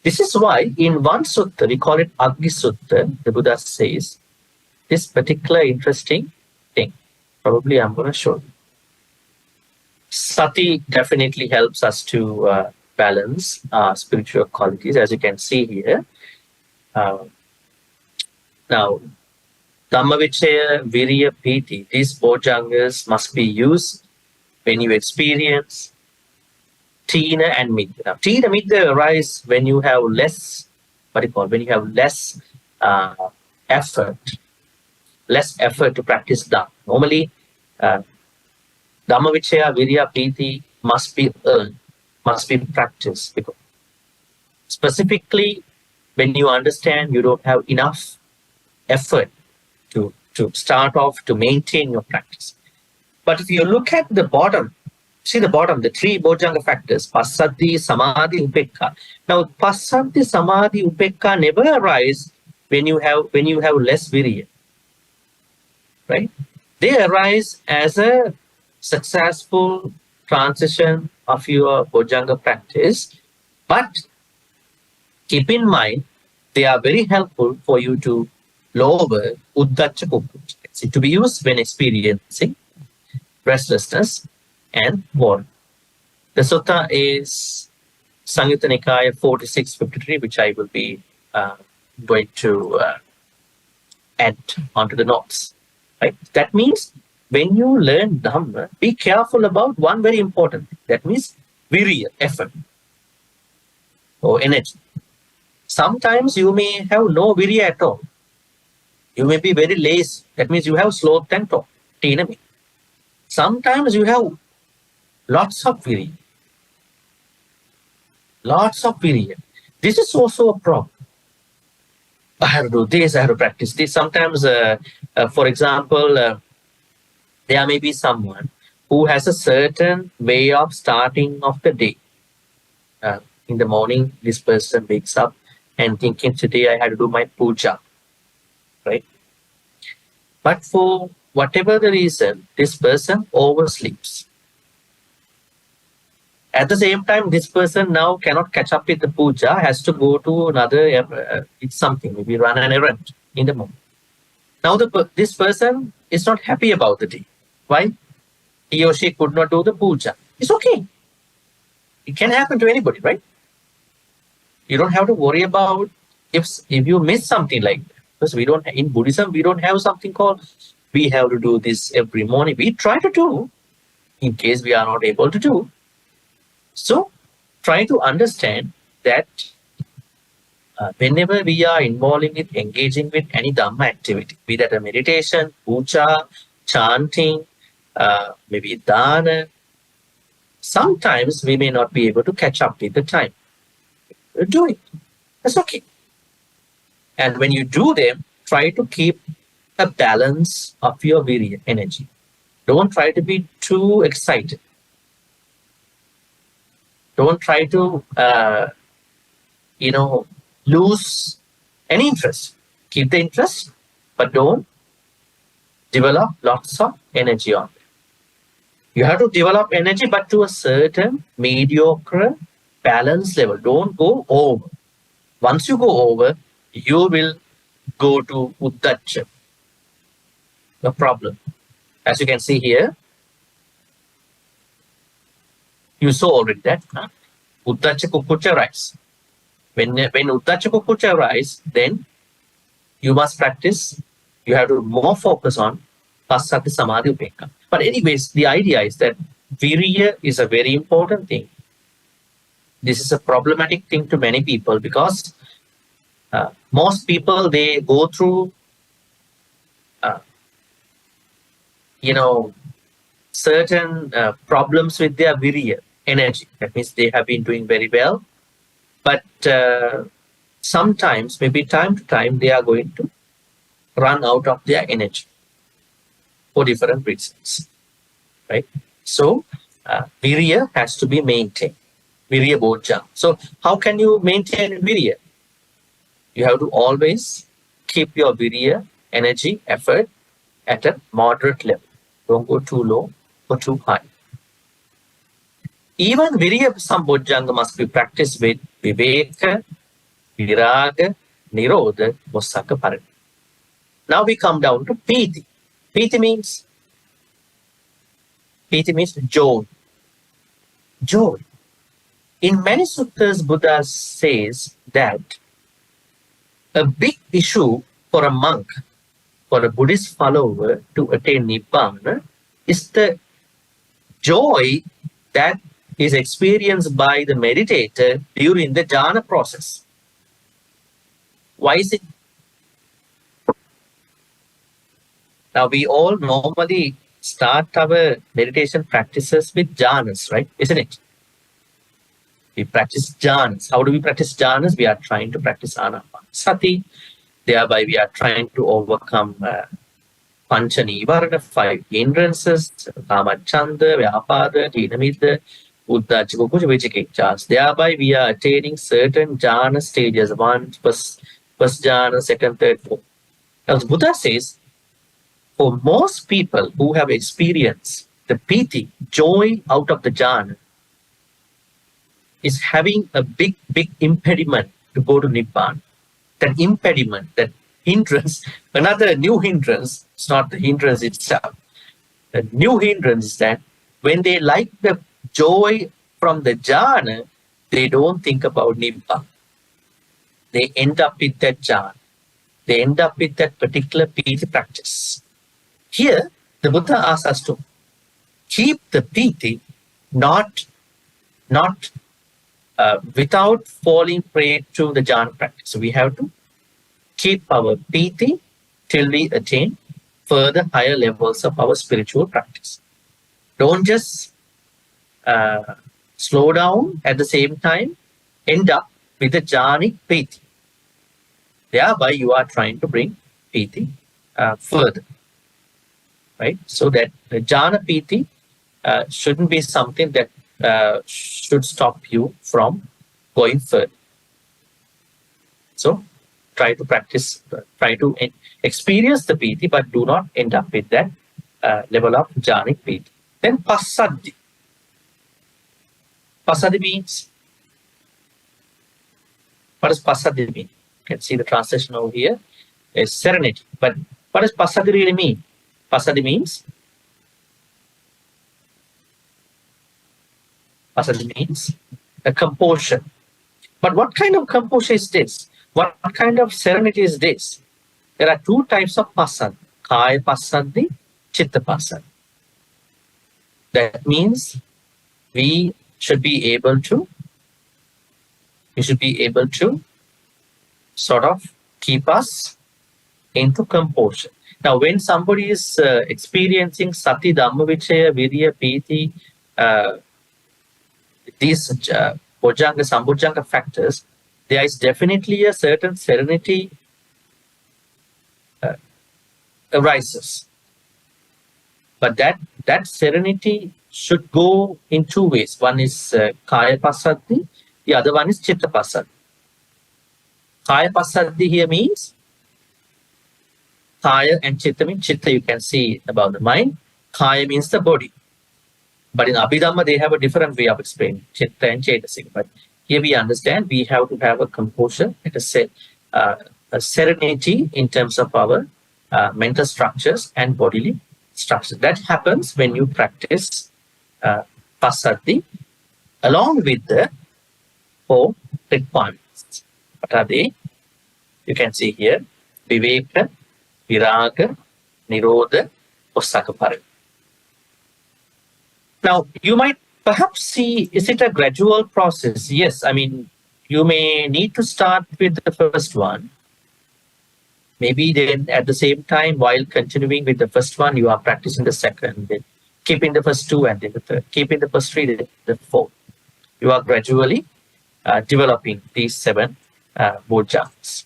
[SPEAKER 1] This is why in one sutta, we call it Agni Sutta, the Buddha says this particular interesting thing. Probably I'm going to show you. Sati definitely helps us to balance our spiritual qualities, as you can see here. Now, Dhammavichaya, Virya, Piti, these bojjhangas must be used when you experience tina and midda. Now, tina and midda arise when you have less, when you have less effort to practice Dhamma. Normally, Dhammavichaya, Virya, Piti must be earned, must be practiced. Because specifically, when you understand you don't have enough effort to start off to maintain your practice. But if you look at the bottom, see the bottom, the three bojjhanga factors, Passati, Samadhi, Upekkha. Now, Passati, Samadhi, Upekkha never arise when you have less virya, right? They arise as a successful transition of your bojjhanga practice, but keep in mind they are very helpful for you to lower uddhacca kukkhucca, to be used when experiencing restlessness and boredom. The sutta is Samyutta Nikaya 4653, which I will be going to add onto the notes. Right? That means when you learn Dhamma, be careful about one very important thing. That means virya, effort or energy. Sometimes you may have no virya at all. You may be very lazy. That means you have sloth and torpor, tina. Sometimes you have lots of virya. Lots of virya. This is also a problem. I have to do this, I have to practice this. Sometimes, for example, there may be someone who has a certain way of starting of the day. In the morning, this person wakes up and thinking, today I had to do my puja, right? But for whatever the reason, this person oversleeps. At the same time, this person now cannot catch up with the puja, has to go to another, it's something, maybe run an errand in the morning. Now this person is not happy about the day. Why? He or she could not do the puja. It's okay. It can happen to anybody, right? You don't have to worry about if you miss something like that. Because in Buddhism, we don't have something called, we have to do this every morning. We try to do, in case we are not able to do. So, try to understand that whenever we are engaging with any Dhamma activity, be that a meditation, puja, chanting, maybe dana, sometimes we may not be able to catch up with the time. Do it. That's okay. And when you do them, try to keep a balance of your virya, energy. Don't try to be too excited. Don't try to, lose any interest. Keep the interest, but don't develop lots of energy on it. You have to develop energy, but to a certain mediocre balance level. Don't go over. Once you go over, you will go to uddhacca. No problem. As you can see here, you saw already that uddhacca kukkhucca rise When Uddhacca Puja arises, then you must practice, you have to more focus on Passaddhi Samadhi Upekka. But anyways, the idea is that Viriya is a very important thing. This is a problematic thing to many people because most people, they go through, certain problems with their Viriya energy. That means they have been doing very well, but sometimes, maybe time to time, they are going to run out of their energy for different reasons, right? So, Viriya has to be maintained. Viriya Bojjhanga. So, how can you maintain Viriya? You have to always keep your Viriya energy, effort at a moderate level. Don't go too low or too high. Even Viriya Sambojjhanga must be practiced with Viveka, Viraga, Nirodha, Mossaka Parani. Now we come down to Piti. Piti means joy. Joy. In many suttas, Buddha says that a big issue for a monk, for a Buddhist follower to attain Nibbana is the joy that is experienced by the meditator during the jhana process. Why is it? Now, we all normally start our meditation practices with jhanas, right? Isn't it? We practice jhanas. How do we practice jhanas? We are trying to practice anapanasati. Thereby, we are trying to overcome pancha nivarana, 5 hindrances, kamacchanda, vyapada, dhinamidda, uddhacca, puja, vicikicchas. Thereby, we are attaining certain jhana stages, first jhana, second, third, fourth. As Buddha says, for most people who have experienced the piti, joy out of the jhana, is having a big impediment to go to Nibbana. That impediment, that hindrance, another new hindrance, it's not the hindrance itself. The new hindrance is that when they like the joy from the jhana, they don't think about Nibbana. They end up with that jhana. They end up with that particular piti practice. Here, the Buddha asks us to keep the piti not without falling prey to the jhana practice. So we have to keep our piti till we attain further higher levels of our spiritual practice. Don't just slow down at the same time, end up with a jhanic piti. Thereby, you are trying to bring piti further. Right? So that the jhana piti shouldn't be something that should stop you from going further. So try to practice, try to experience the piti, but do not end up with that level of jhanic piti. Then passaddhi. Passaddhi means, what does passaddhi mean? You can see the translation over here is serenity. But what does passaddhi really mean? Passaddhi means a composure. But what kind of composure is this? What kind of serenity is this? There are 2 types of passaddhi: kaya passaddhi, chitta passaddhi. That means we should be able to sort of keep us into composure. Now, when somebody is experiencing sati, dhammavichaya, virya, piti, these bojjhanga, sambojjhanga factors, there is definitely a certain serenity arises. But that serenity should go in 2 ways. One is kaya passaddhi, the other one is chitta passaddhi. Kaya passaddhi here means kaya and chitta means chitta, you can see about the mind. Kaya means the body. But in Abhidhamma, they have a different way of explaining chitta and cetasika. But here we understand we have to have a composure, a serenity in terms of our mental structures and bodily structures. That happens when you practice passaddhi along with the 4 requirements. What are they? You can see here, Viveka, Viraga, Nirodha, Osaka. Now, you might perhaps see, is it a gradual process? Yes, I mean, you may need to start with the first one. Maybe then at the same time, while continuing with the first one, you are practicing the second, then keeping the first two and then the third, keeping the first three, then the fourth. You are gradually developing these 7 bojjhans.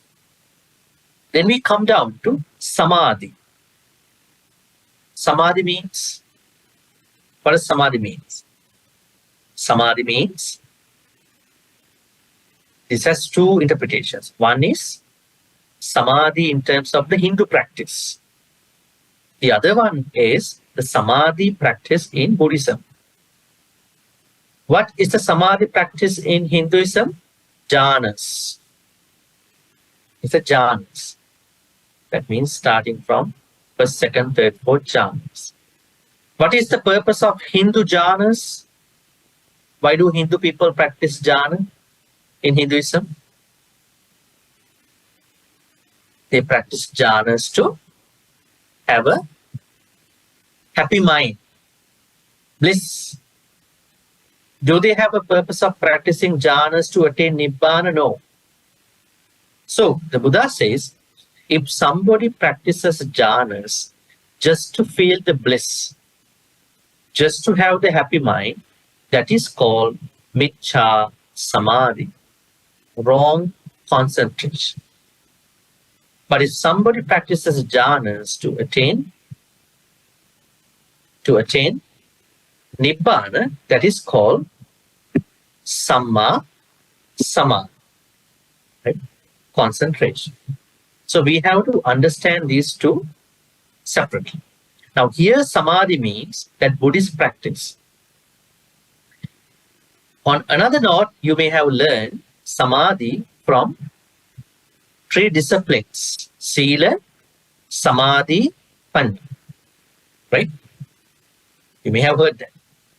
[SPEAKER 1] Then we come down to Samadhi. Samadhi means, what does Samadhi means? Samadhi means, this has 2 interpretations. One is Samadhi in terms of the Hindu practice. The other one is the Samadhi practice in Buddhism. What is the Samadhi practice in Hinduism? Jhanas. It's a jhanas. That means starting from first, second, third, fourth jhanas. What is the purpose of Hindu jhanas? Why do Hindu people practice jhana in Hinduism? They practice jhanas to have a happy mind, bliss. Do they have a purpose of practicing jhanas to attain Nibbana? No. So the Buddha says, if somebody practices jhanas just to feel the bliss, just to have the happy mind, that is called Miccha Samadhi, wrong concentration. But if somebody practices jhanas to attain Nibbana, that is called Samma Samadhi, right? Concentration. So we have to understand these 2 separately. Now here Samadhi means that Buddhist practice. On another note, you may have learned Samadhi from 3 disciplines: Sila, Samadhi, Panya. Right? You may have heard that.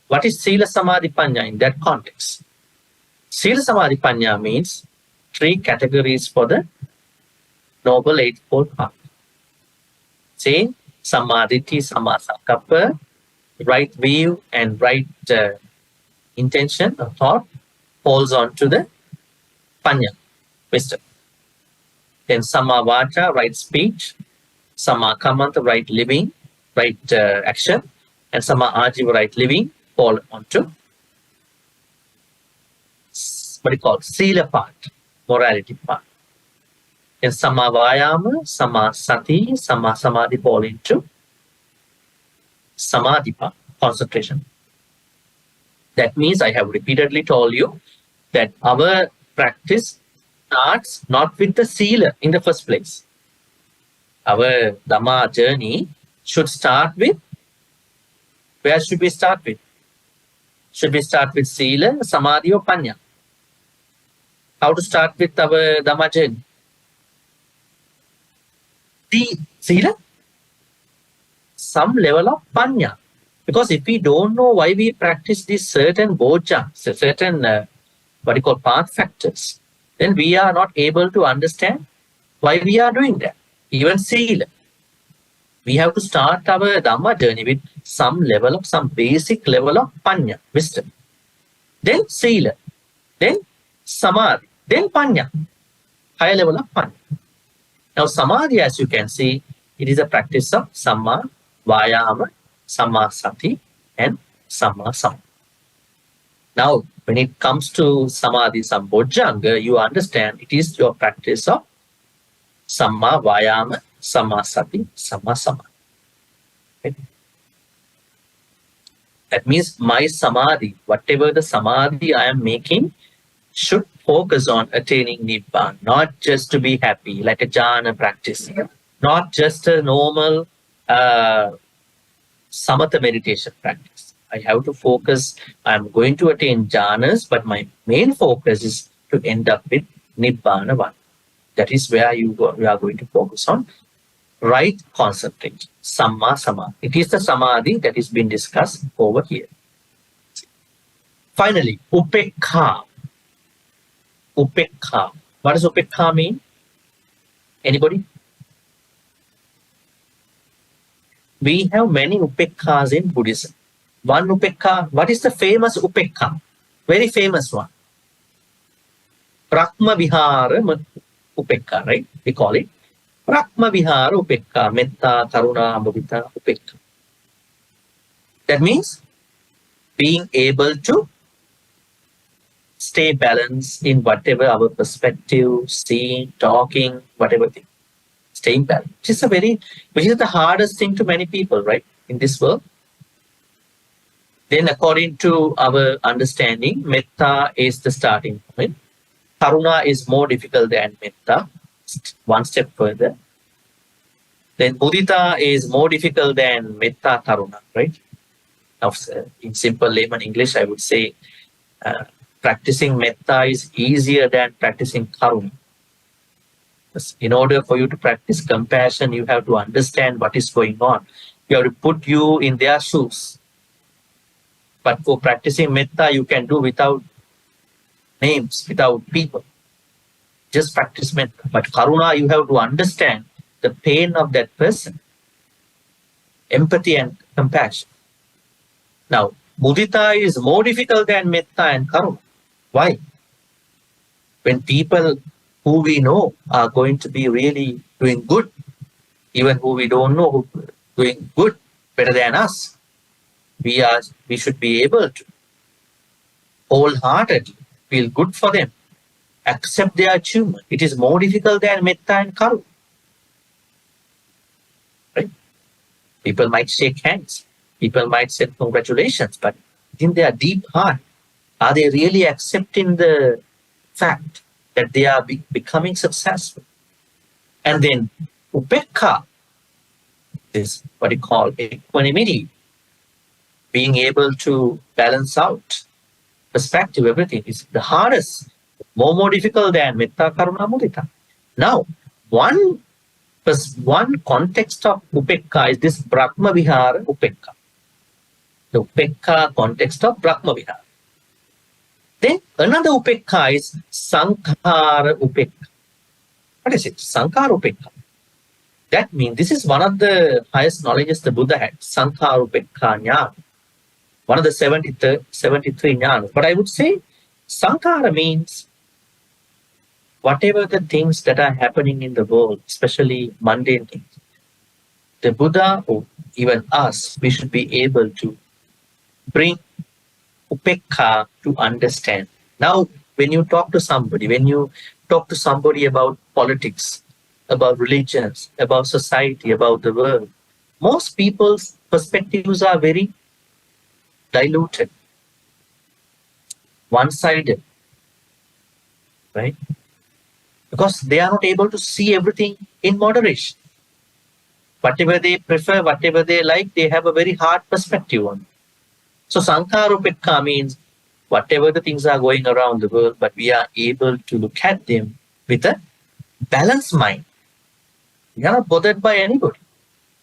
[SPEAKER 1] What is Sila, Samadhi, Panya in that context? Sila, Samadhi, Panya means 3 categories for the Noble Eightfold Path. Say, Samadhi, Sammasankappa, right view and right intention or thought falls on to the Panya, wisdom. Then Samma Vacha, right speech, Samma Kammanta, right living, right action, and Samma Ajiva, right living, fall onto what we call Sila part, morality part. Then Samma Vayama, Samma Sati, Samma Samadhi fall into Samadhi part, concentration. That means I have repeatedly told you that our practice starts not with the Sila in the first place. Our Dhamma journey should start with, where should we start with? Should we start with Sila, Samadhi or Panya? How to start with our Dhamma journey? The Sila, some level of Panya. Because if we don't know why we practice these certain bojjhans, certain what you call path factors, then we are not able to understand why we are doing that. Even Sila. We have to start our Dhamma journey with some level of, some basic level of Panya, wisdom. Then Sila. Then Samadhi. Then Panya. Higher level of Panya. Now Samadhi, as you can see, it is a practice of Samma Vayama, Samma Sati and Samma Samadhi. Now, when it comes to Samadhi Sambojjhanga, you understand it is your practice of Samma Vayama, Samma Sati, Samma Samadhi. Okay? That means my Samadhi, whatever the Samadhi I am making, should focus on attaining Nibbana, not just to be happy, like a jhana practice, not just a normal samatha meditation practice. I have to focus, I'm going to attain jhanas, but my main focus is to end up with Nibbana one. That is where you are going to focus on right concentration, Samma Samadhi. It is the Samadhi that is being discussed over here. Finally, Upekha. Upekha. What does upekha mean? Anybody? We have many upekhas in Buddhism. One upekha, what is the famous upekha? Very famous one. Brahma Vihara upekha, right? We call it Brahma Vihara upekha, metta, karuna, mudita, upekha. That means being able to stay balanced in whatever our perspective, seeing, talking, whatever thing. Staying balanced. Which is the hardest thing to many people, right? In this world. Then according to our understanding, metta is the starting point. Karuna is more difficult than metta, one step further. Then mudita is more difficult than metta, karuna, right? Now, in simple layman English, I would say practicing metta is easier than practicing karuna. In order for you to practice compassion, you have to understand what is going on. You have to put you in their shoes. But for practicing metta, you can do without names, without people. Just practice metta. But karuna, you have to understand the pain of that person. Empathy and compassion. Now, mudita is more difficult than metta and karuna. Why? When people who we know are going to be really doing good, even who we don't know who doing good, better than us, we should be able to wholeheartedly feel good for them, accept their achievement. It is more difficult than metta and karuna. Right? People might shake hands, people might say congratulations, but in their deep heart, are they really accepting the fact that they are becoming successful? And then upekha is what you call equanimity, being able to balance out perspective, everything is the hardest, more difficult than metta, karuna, mudita. Now, one context of upekha is this Brahma Vihara upekha. The upekha context of Brahma Vihara. Then another upekha is sankhara upekha. What is it? Sankhara upekha. That means this is one of the highest knowledges the Buddha had. Sankhara upekha jnana. One of the 73 jnanas. But I would say sankhara means whatever the things that are happening in the world, especially mundane things. The Buddha, or even us, we should be able to bring upekha to understand. Now, when you talk to somebody about politics, about religions, about society, about the world, most people's perspectives are very diluted, one-sided, right? Because they are not able to see everything in moderation. Whatever they prefer, whatever they like, they have a very hard perspective on. So sankhara upekha means whatever the things are going around the world, but we are able to look at them with a balanced mind. We are not bothered by anybody.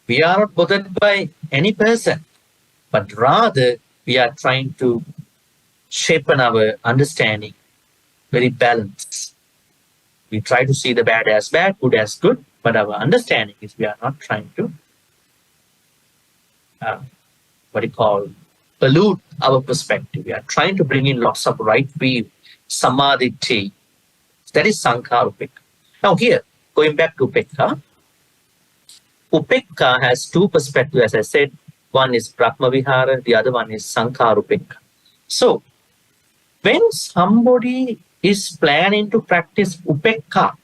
[SPEAKER 1] We are not bothered by any person, but rather we are trying to shapen our understanding very balanced. We try to see the bad as bad, good as good, but our understanding is we are not trying to pollute our perspective. We are trying to bring in lots of right view, samadhi. That is sankhara upekha. Now here, going back to upekha, upekha has two perspectives, as I said. One is Brahma Vihara, the other one is sankhara upekha. So, when somebody is planning to practice upekha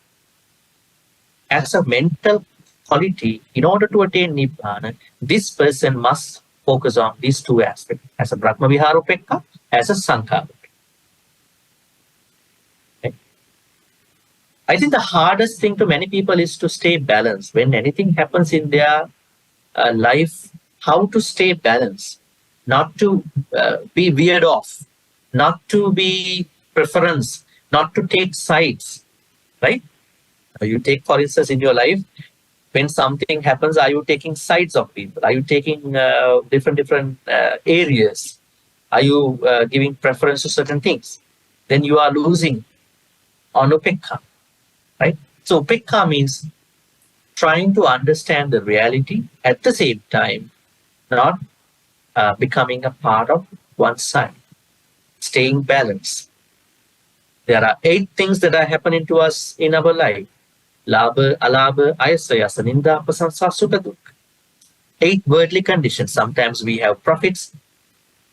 [SPEAKER 1] as a mental quality in order to attain nibbana, this person must focus on these two aspects, as a Brahma Vihara upekha, as a sankhara upekha. Okay. I think the hardest thing to many people is to stay balanced. When anything happens in their life, how to stay balanced, not to be veered off, not to be preference, not to take sides, right? You take, for instance, in your life, when something happens, are you taking sides of people? Are you taking different areas? Are you giving preference to certain things? Then you are losing on upekha. right? So upekha means trying to understand the reality at the same time, not becoming a part of one side, staying balanced. There are 8 things that are happening to us in our life. Labha, alabha, ayasayasa, ninda, prasansa, sukha, dukkha. 8 worldly conditions. Sometimes we have profits,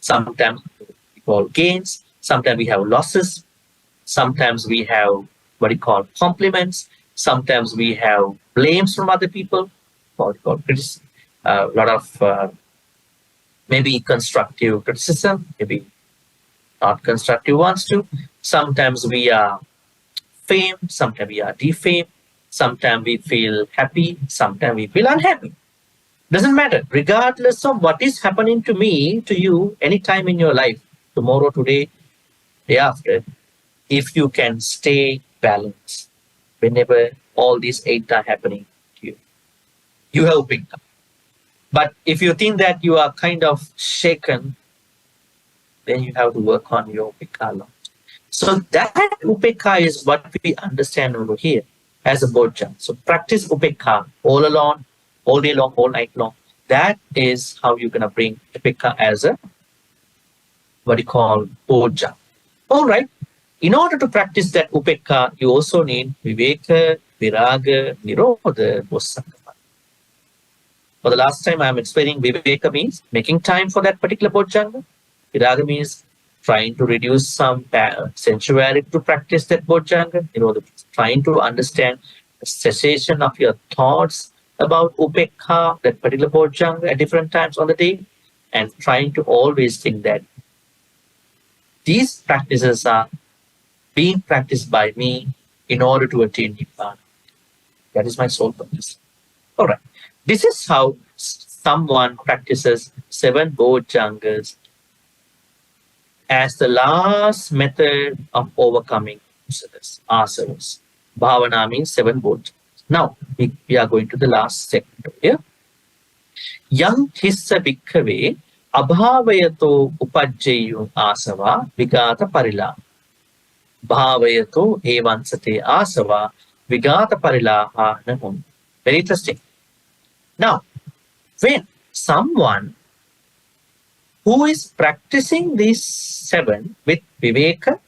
[SPEAKER 1] sometimes we call gains, sometimes we have losses, sometimes we have what we call compliments, sometimes we have blames from other people, what we call criticism, a lot of maybe constructive criticism, maybe not constructive ones too. Sometimes we are famed, sometimes we are defamed, sometimes we feel happy, sometimes we feel unhappy. Doesn't matter. Regardless of what is happening to me, to you, anytime in your life, tomorrow, today, day after, if you can stay balanced whenever all these 8 are happening to you, you have picked up. But if you think that you are kind of shaken, then you have to work on your upekha. So that upekha is what we understand over here as a bodhja. So practice upekha all along, all day long, all night long. That is how you're going to bring upekha as a what you call bodhja. All right. In order to practice that upekha, you also need viveka, viraga, nirodha, osakapa. For the last time, I'm explaining viveka means making time for that particular bodhjanga. Viraga means trying to reduce some sensuality to practice that bodhjanga. Trying to understand the cessation of your thoughts about upekha, that particular bodhjanga at different times on the day, and trying to always think that these practices are being practiced by me in order to attain Nibbana. That is my sole purpose. All right. This is how someone practices 7 bodhjangas as the last method of overcoming asavas. Bhavana means 7 bodhjangas. Now, we are going to the last segment here. Yang hissa bhikkhave abhavayato upajjayu asava vigata parila. Bhavayato evansate asava vigata parilaha nahum. Very interesting. Now, when someone who is practicing these 7 with viveka,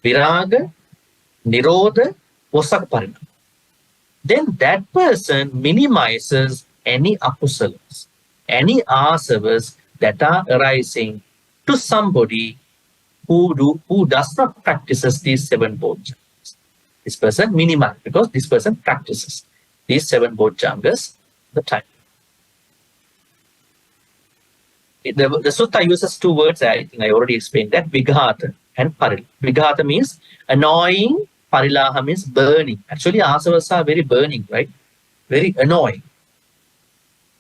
[SPEAKER 1] viraga, nirodha, osakaparina, then that person minimizes any akusalas, any asavas that are arising to somebody who does not practices these 7 bodhjangas. This person minimizes because this person practices these 7 bodhjangas the time. The sutta uses 2 words. I think I already explained that: vighata and parila. Vighata means annoying. Parilaha means burning. Actually, asavas are very burning, right? Very annoying,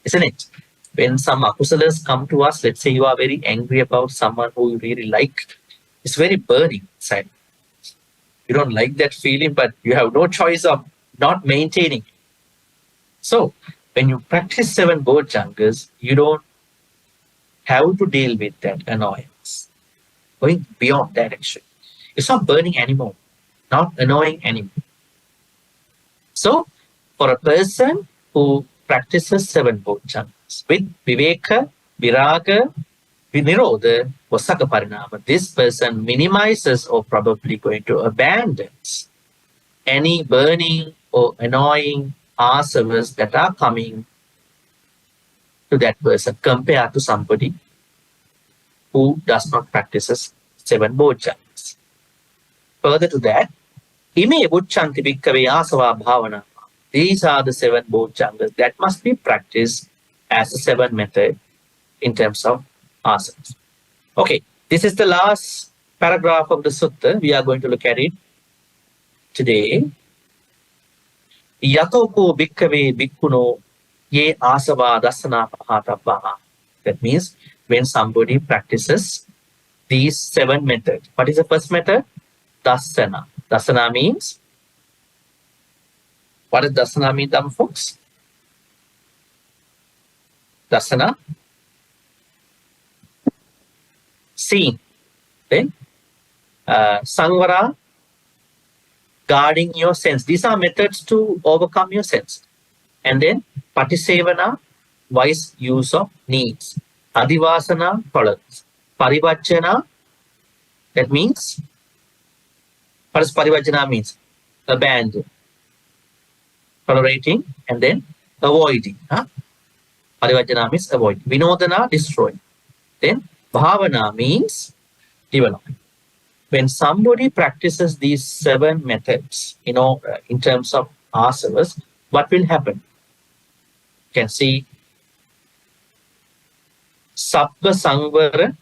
[SPEAKER 1] isn't it? When some akusalas come to us, let's say you are very angry about someone who you really like, it's very burning inside. You don't like that feeling, but you have no choice of not maintaining. So, when you practice 7 bodhjangas, you don't have to deal with that annoyance. Going beyond that, actually. It's not burning anymore, not annoying anymore. So, for a person who practices 7 bodhjangas with viveka, viraga, nirodha, osaka parinama, this person minimizes or probably going to abandon any burning or annoying asavas that are coming to that person compared to somebody who does not practices 7 bodhjangas. Further to that, ime bucchanti bhikkave asava bhavana. These are the 7 bodhjangas that must be practiced as a 7 method in terms of asavas. Okay, this is the last paragraph of the sutta. We are going to look at it today. Yatoko bhikkave bhikkhuno ye asava dasana pahatabbaha. That means when somebody practices these 7 methods. What is the first method? Dasana. Dasana means, what does dasana mean, dumb folks? Dasana, seeing. Then, sangvara, guarding your sense. These are methods to overcome your sense. And then Patisevana, wise use of needs. Adivasana, tolerance. Parivajana, that means, what does parivajana means? Abandon, tolerating, and then avoiding. Parivajana means avoid. Vinodana, destroy. Then bhavana means developing. When somebody practices these 7 methods, in terms of asavas, what will happen? You can see Sabba Sangvara,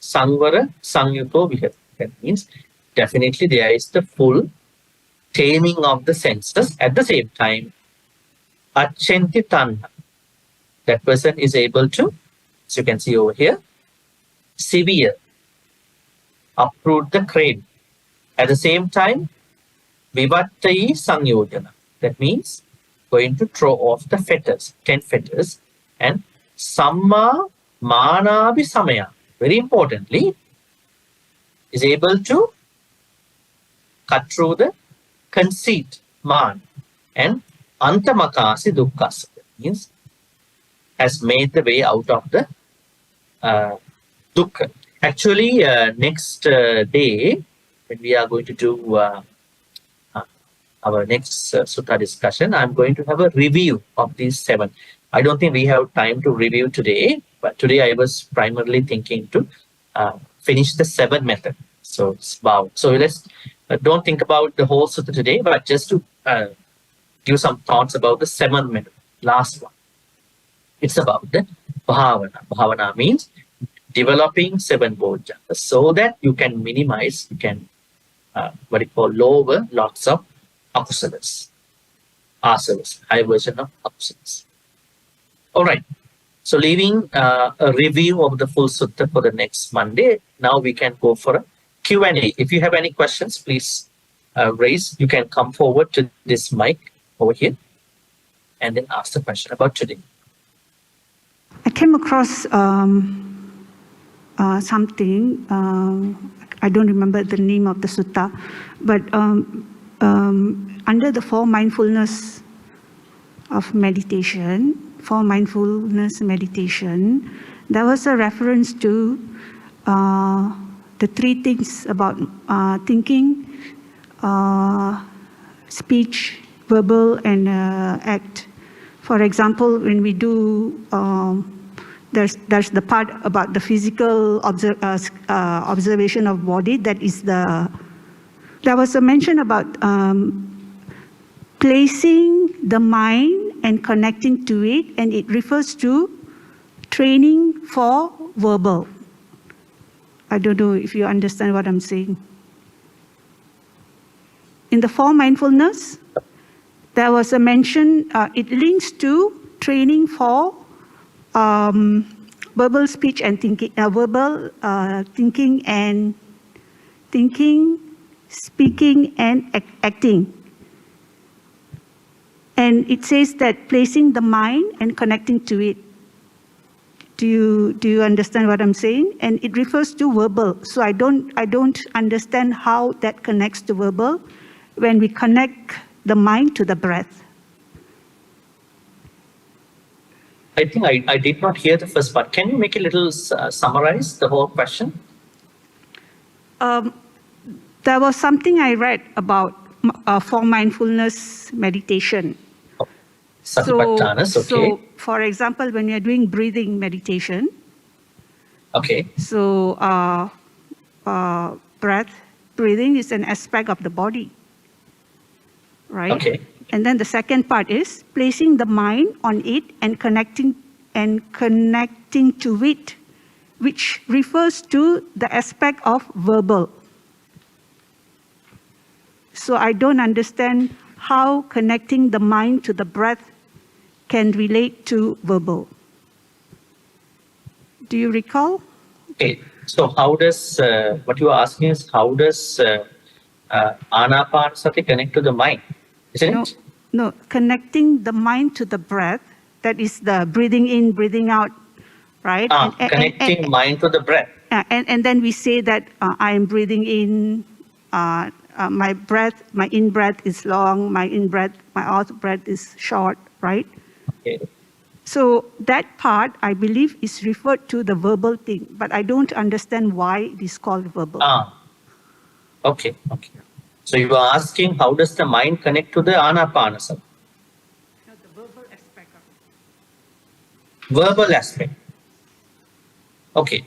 [SPEAKER 1] Sangyuto Vihara. That means definitely there is the full taming of the senses. At the same time, Achanti Tanha, that person is able to, as you can see over here, severe, uproot the craving. At the same time, Vivattai Sangyojana, that means going to throw off the fetters, 10 fetters, and Samma Manabi Samaya, very importantly, is able to cut through the conceit, man, and Antamakasi Dukkhasa, that means has made the way out of the dukkha. Actually, next day, when we are going to do our next sutta discussion, I'm going to have a review of these 7. I don't think we have time to review today, but today I was primarily thinking to finish the 7 method. So it's about, so let's don't think about the whole sutta today, but just to give some thoughts about the 7th method, last one. It's about the bhavana. Bhavana means developing 7 bodhidharmas so that you can minimize, you can what you call lower lots of asaras, high version of asaras. All right. So leaving a review of the full sutta for the next Monday, now we can go for a Q&A. If you have any questions, please raise. You can come forward to this mic over here and then ask the question about today.
[SPEAKER 2] I came across something, I don't remember the name of the sutta, but under the 4 mindfulness of meditation, there was a reference to the 3 things about thinking, speech, verbal, and act. For example, when we do, there's the part about the physical observation of body. That is there was a mention about placing the mind and connecting to it, and it refers to training for verbal. I don't know if you understand what I'm saying. In the 4 mindfulness, there was a mention, it links to training for verbal speech and thinking, thinking, speaking, and acting. And it says that placing the mind and connecting to it. Do you understand what I'm saying? And it refers to verbal. So I don't understand how that connects to verbal when we connect the mind to the breath.
[SPEAKER 1] I think I did not hear the first part. Can you make a little summarize the whole question?
[SPEAKER 2] There was something I read about for mindfulness meditation.
[SPEAKER 1] Satipatthanas, okay.
[SPEAKER 2] So, for example, when you're doing breathing meditation,
[SPEAKER 1] okay.
[SPEAKER 2] So, breathing is an aspect of the body, right?
[SPEAKER 1] Okay.
[SPEAKER 2] And then the second part is placing the mind on it and connecting to it, which refers to the aspect of verbal. So I don't understand how connecting the mind to the breath can relate to verbal. Do you recall?
[SPEAKER 1] Okay. So how does, what you are asking is, how does Anapanasati connect to the mind? Isn't it?
[SPEAKER 2] No, connecting the mind to the breath, that is the breathing in, breathing out, right?
[SPEAKER 1] Connecting mind to the breath.
[SPEAKER 2] And then we say that I am breathing in my breath, my in-breath is long, my out-breath is short, right?
[SPEAKER 1] Okay.
[SPEAKER 2] So that part, I believe, is referred to the verbal thing, but I don't understand why it is called verbal.
[SPEAKER 1] Okay. So you are asking, how does the mind connect to the Anapanasati?
[SPEAKER 2] No, the verbal aspect of it.
[SPEAKER 1] Verbal aspect. Okay.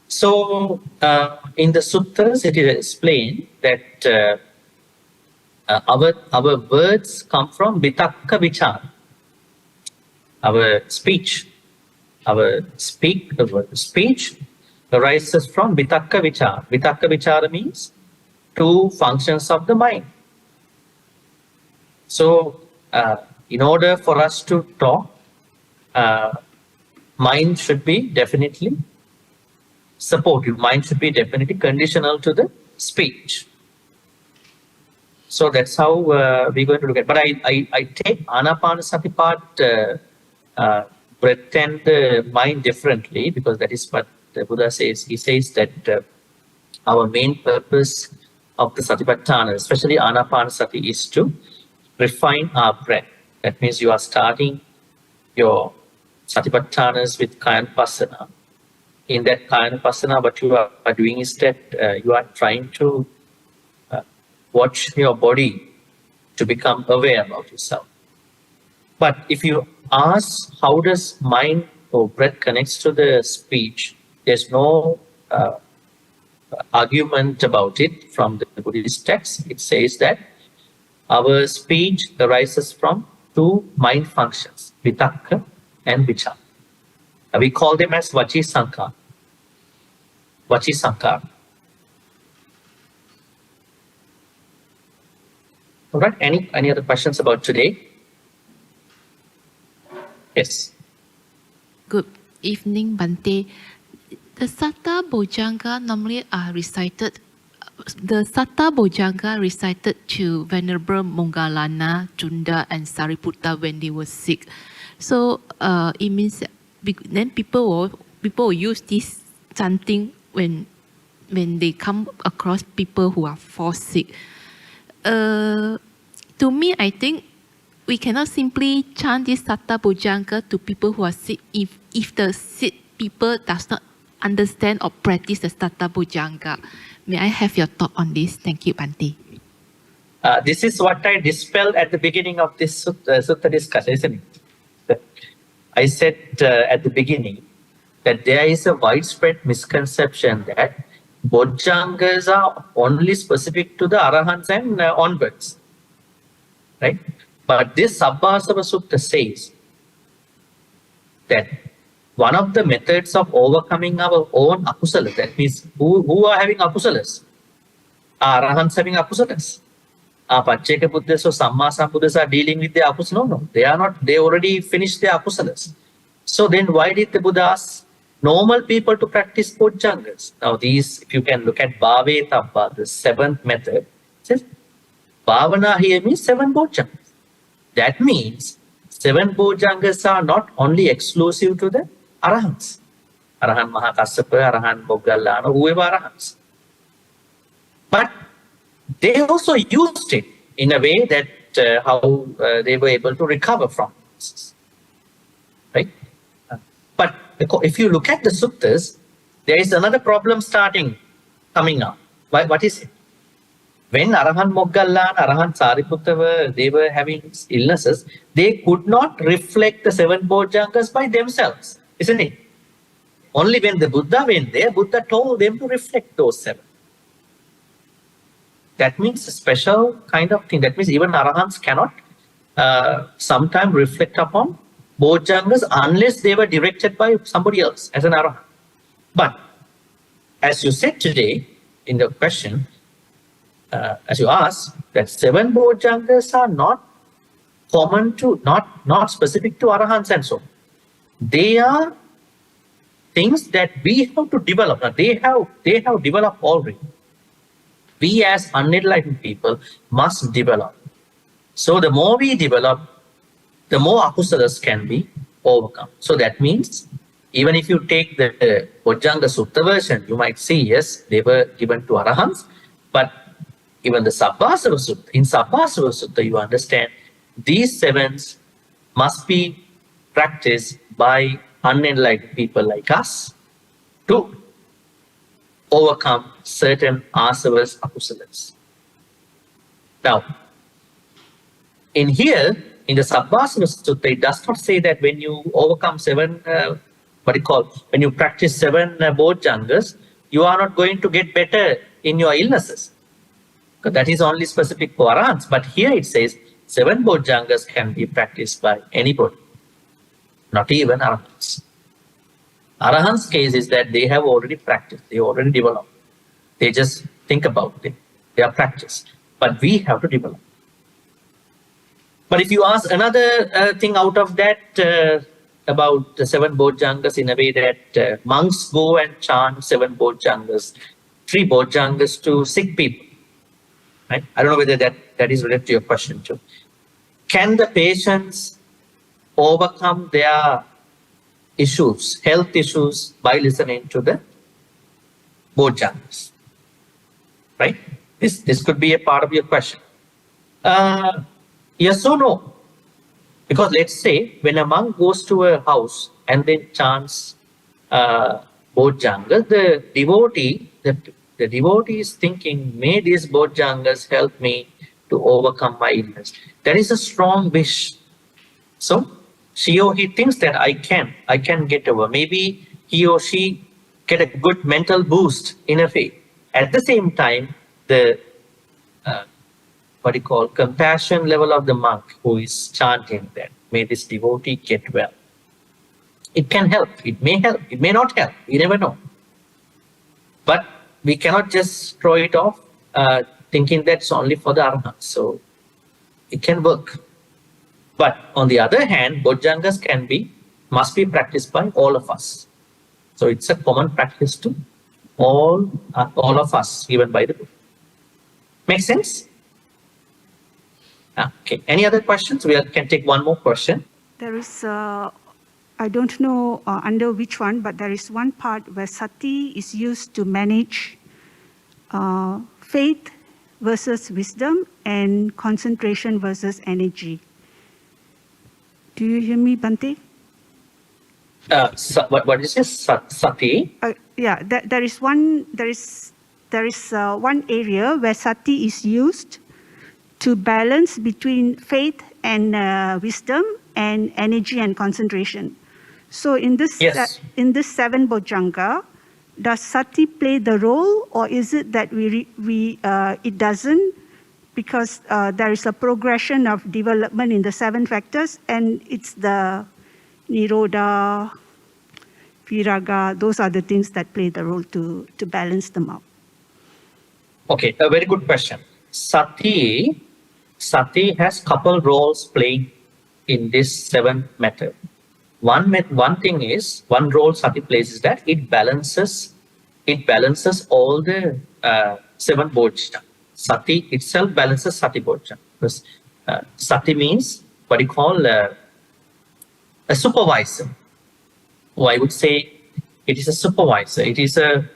[SPEAKER 1] So in the suttas, it is explained that our words come from vitakka vichara. Our speech arises from vitakka vichara. Vitakka vichara means two functions of the mind. So, in order for us to talk, mind should be definitely supportive. Mind should be definitely conditional to the speech. So that's how we're going to look at. But I take Anapanasati part, breath and mind differently, because that is what the Buddha says. He says that our main purpose of the Satipatthana, especially Anapanasati, is to refine our breath. That means you are starting your Satipatthanas with Kayanupasana. In that Kayanupasana, what you are doing is that you are trying to watch your body to become aware about yourself. But if you ask how does mind or breath connects to the speech, there's no argument about it from the Buddhist text. It says that our speech arises from two mind functions, vitakka and vichara. We call them as vachi sankara. Vachi sankara. All right. Any other questions about today? Yes.
[SPEAKER 3] Good evening, Bhante. The Satta Bojjhanga normally are recited. The Satta Bojjhanga recited to Venerable Moggallana, Chunda, and Sariputta when they were sick. So it means that then people will use this chanting when they come across people who are fall sick. To me, I think we cannot simply chant this Satta Bojjhanga to people who are sick if the sick people does not understand or practice the Satta Bojjhanga. May I have your thought on this? Thank you, Bhante.
[SPEAKER 1] This is what I dispelled at the beginning of this sutta discussion, isn't it? I said at the beginning that there is a widespread misconception that Bojjhangas are only specific to the Arahants and onwards. Right? But this SABBASAVA Sutta says that one of the methods of overcoming our own akusalas, that means who are having akusalas? Arahants having akusalas. Pacceka Buddhas or Samma Sambuddhas are dealing with their akusalas. No, they are not. They already finished their akusalas. So then why did the Buddha ask normal people to practice Bojjhangas? Now these, if you can look at Bhave Tabba, the seventh method, it says Bhavana here means 7 Bojjhangas. That means 7 Bojjhangas are not only exclusive to the Arahants. Arahant Maha Kassapa, Arahant Moggallana, whoever Arahants. But they also used it in a way that how they were able to recover from this. Right? But if you look at the suttas, there is another problem coming up. What is it? When Arahant Moggallana, Arahant Sariputta they were having illnesses, they could not reflect the 7 Bojjhangas by themselves, isn't it? Only when the Buddha went there, Buddha told them to reflect those 7. That means a special kind of thing. That means even Arahants cannot sometimes reflect upon Bojjhangas unless they were directed by somebody else as an Arahant. But as you said today in the question, as you asked, that 7 Bojjhangas are not common to, not specific to Arahants and so on. They are things that we have to develop. Now, they have developed already. We as unenlightened people must develop. So the more we develop, the more akusalas can be overcome. So that means, even if you take the Bojjhanga Sutta version, you might see, yes, they were given to Arahants, but even the Sabbasava Sutta, in Sabbasava Sutta, you understand these sevens must be practiced by unenlightened people like us to overcome certain asavas, akusalas. Now, in here, in the Sabbasava Sutta, it does not say that when you overcome when you practice seven bojjhangas, you are not going to get better in your illnesses. Because that is only specific for arahants. But here it says seven bojjhangas can be practiced by anybody, not even arahants. Arahants' case is that they have already practiced, they already developed. They just think about it. They are practiced. But we have to develop. But if you ask another thing out of that about the seven bojjhangas, in a way that monks go and chant seven bojjhangas, three bojjhangas to sick people. Right? I don't know whether that is related to your question too. Can the patients overcome their issues, health issues, by listening to the bojjhangas? Right? This could be a part of your question. Yes or no? Because let's say when a monk goes to a house and then chants bojjhangas, the devotee is thinking, may these bojjhangas help me to overcome my illness. That is a strong wish. So she or he thinks that I can get over. Maybe he or she get a good mental boost in a way. At the same time, the compassion level of the monk who is chanting that, may this devotee get well. It can help, it may not help, you never know. But we cannot just throw it off thinking that's only for the arahants. So it can work. But on the other hand, bojjhangas must be practiced by all of us. So it's a common practice to all of us, given by the Buddha. Make sense? Okay. Any other questions? We can take one more question.
[SPEAKER 2] There is, I don't know under which one, but there is one part where sati is used to manage faith versus wisdom and concentration versus energy. Do you hear me, Bhante?
[SPEAKER 1] What is this? Sati?
[SPEAKER 2] Yeah, there is one area where sati is used to balance between faith and wisdom and energy and concentration. So in this seven bojjhanga, does sati play the role, or is it that it doesn't, because there is a progression of development in the seven factors, and it's the nirodha, viraga, those are the things that play the role to balance them out.
[SPEAKER 1] Okay, a very good question. Sati has couple roles playing in this seven method. One role sati plays is that it balances all the seven bojjhanga. Sati itself balances sati bojjhanga. Because sati means what you call a supervisor. Or I would say it is a supervisor. It is a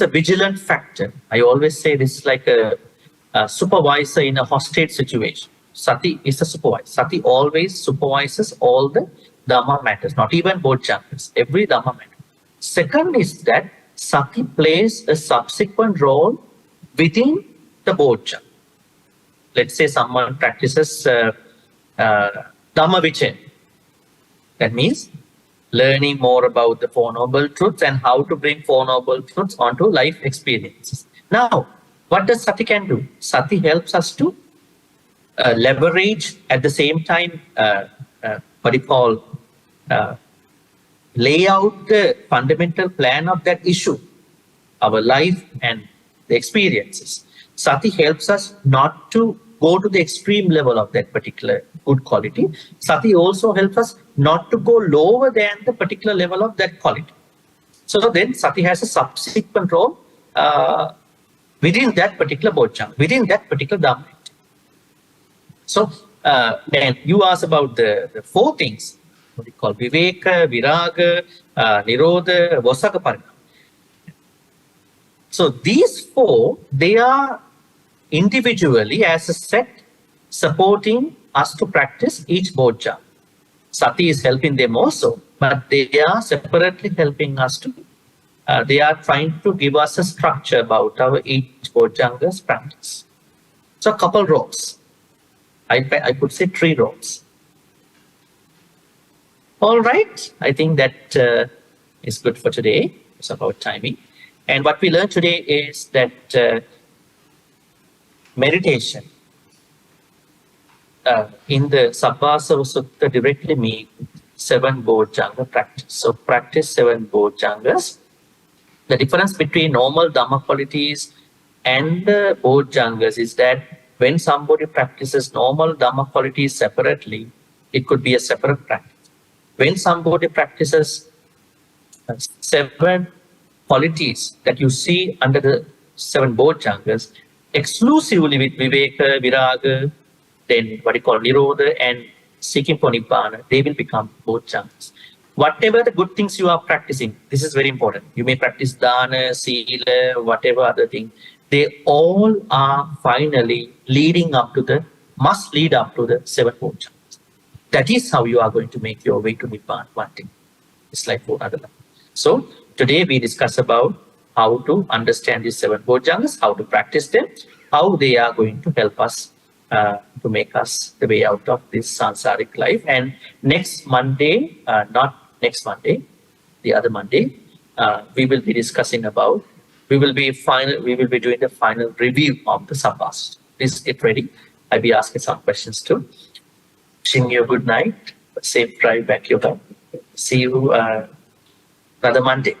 [SPEAKER 1] vigilant factor. I always say this is like a supervisor in a hostage situation. Sati is a supervisor. Sati always supervises all the Dhamma matters, not even bojjhangas, every Dhamma matter. Second is that sati plays a subsequent role within the bojjhanga. Let's say someone practices Dhamma Vichay. That means learning more about the Four Noble Truths and how to bring Four Noble Truths onto life experiences. Now, what does sati can do? Sati helps us to leverage at the same time, lay out the fundamental plan of that issue, our life and the experiences. Sati helps us not to go to the extreme level of that particular good quality. Sati also helps us not to go lower than the particular level of that quality. So then sati has a subsequent role within that particular bojjhanga, within that particular dhamma. So then you asked about the four things, what we call viveka, viraga, nirodha, vasaka parinama. So these four, they are individually as a set, supporting us to practice each bojjhanga. Sati is helping them also, but they are separately helping us to, they are trying to give us a structure about our each bojjhanga's practice. So a couple ropes. I could say 3 ropes. All right, I think that is good for today. It's about timing. And what we learned today is that meditation in the SABBASAVA Sutta directly means 7 bojjhanga practice. So practice 7 bojjhangas. The difference between normal Dhamma qualities and bojjhangas is that when somebody practices normal Dhamma qualities separately, it could be a separate practice. When somebody practices 7 qualities that you see under the 7 bojjhangas, exclusively with viveka, viraga, then what you call nirodha and seeking for nibbana, they will become bojjhangas. Whatever the good things you are practicing, this is very important. You may practice dana, sila, whatever other thing. They all are finally leading up to must lead up to the 7 bojjhangas. That is how you are going to make your way to nibbana one thing. It's like for other. So today we discuss about how to understand these 7 bojjhangas, how to practice them, how they are going to help us to make us the way out of this sansaric life. And next Monday, not next Monday, the other Monday, we will be discussing about, we will be doing the final review of the Sabbas. Please get ready. I'll be asking some questions too. Wishing you a good night, safe drive back your home. See you another Monday.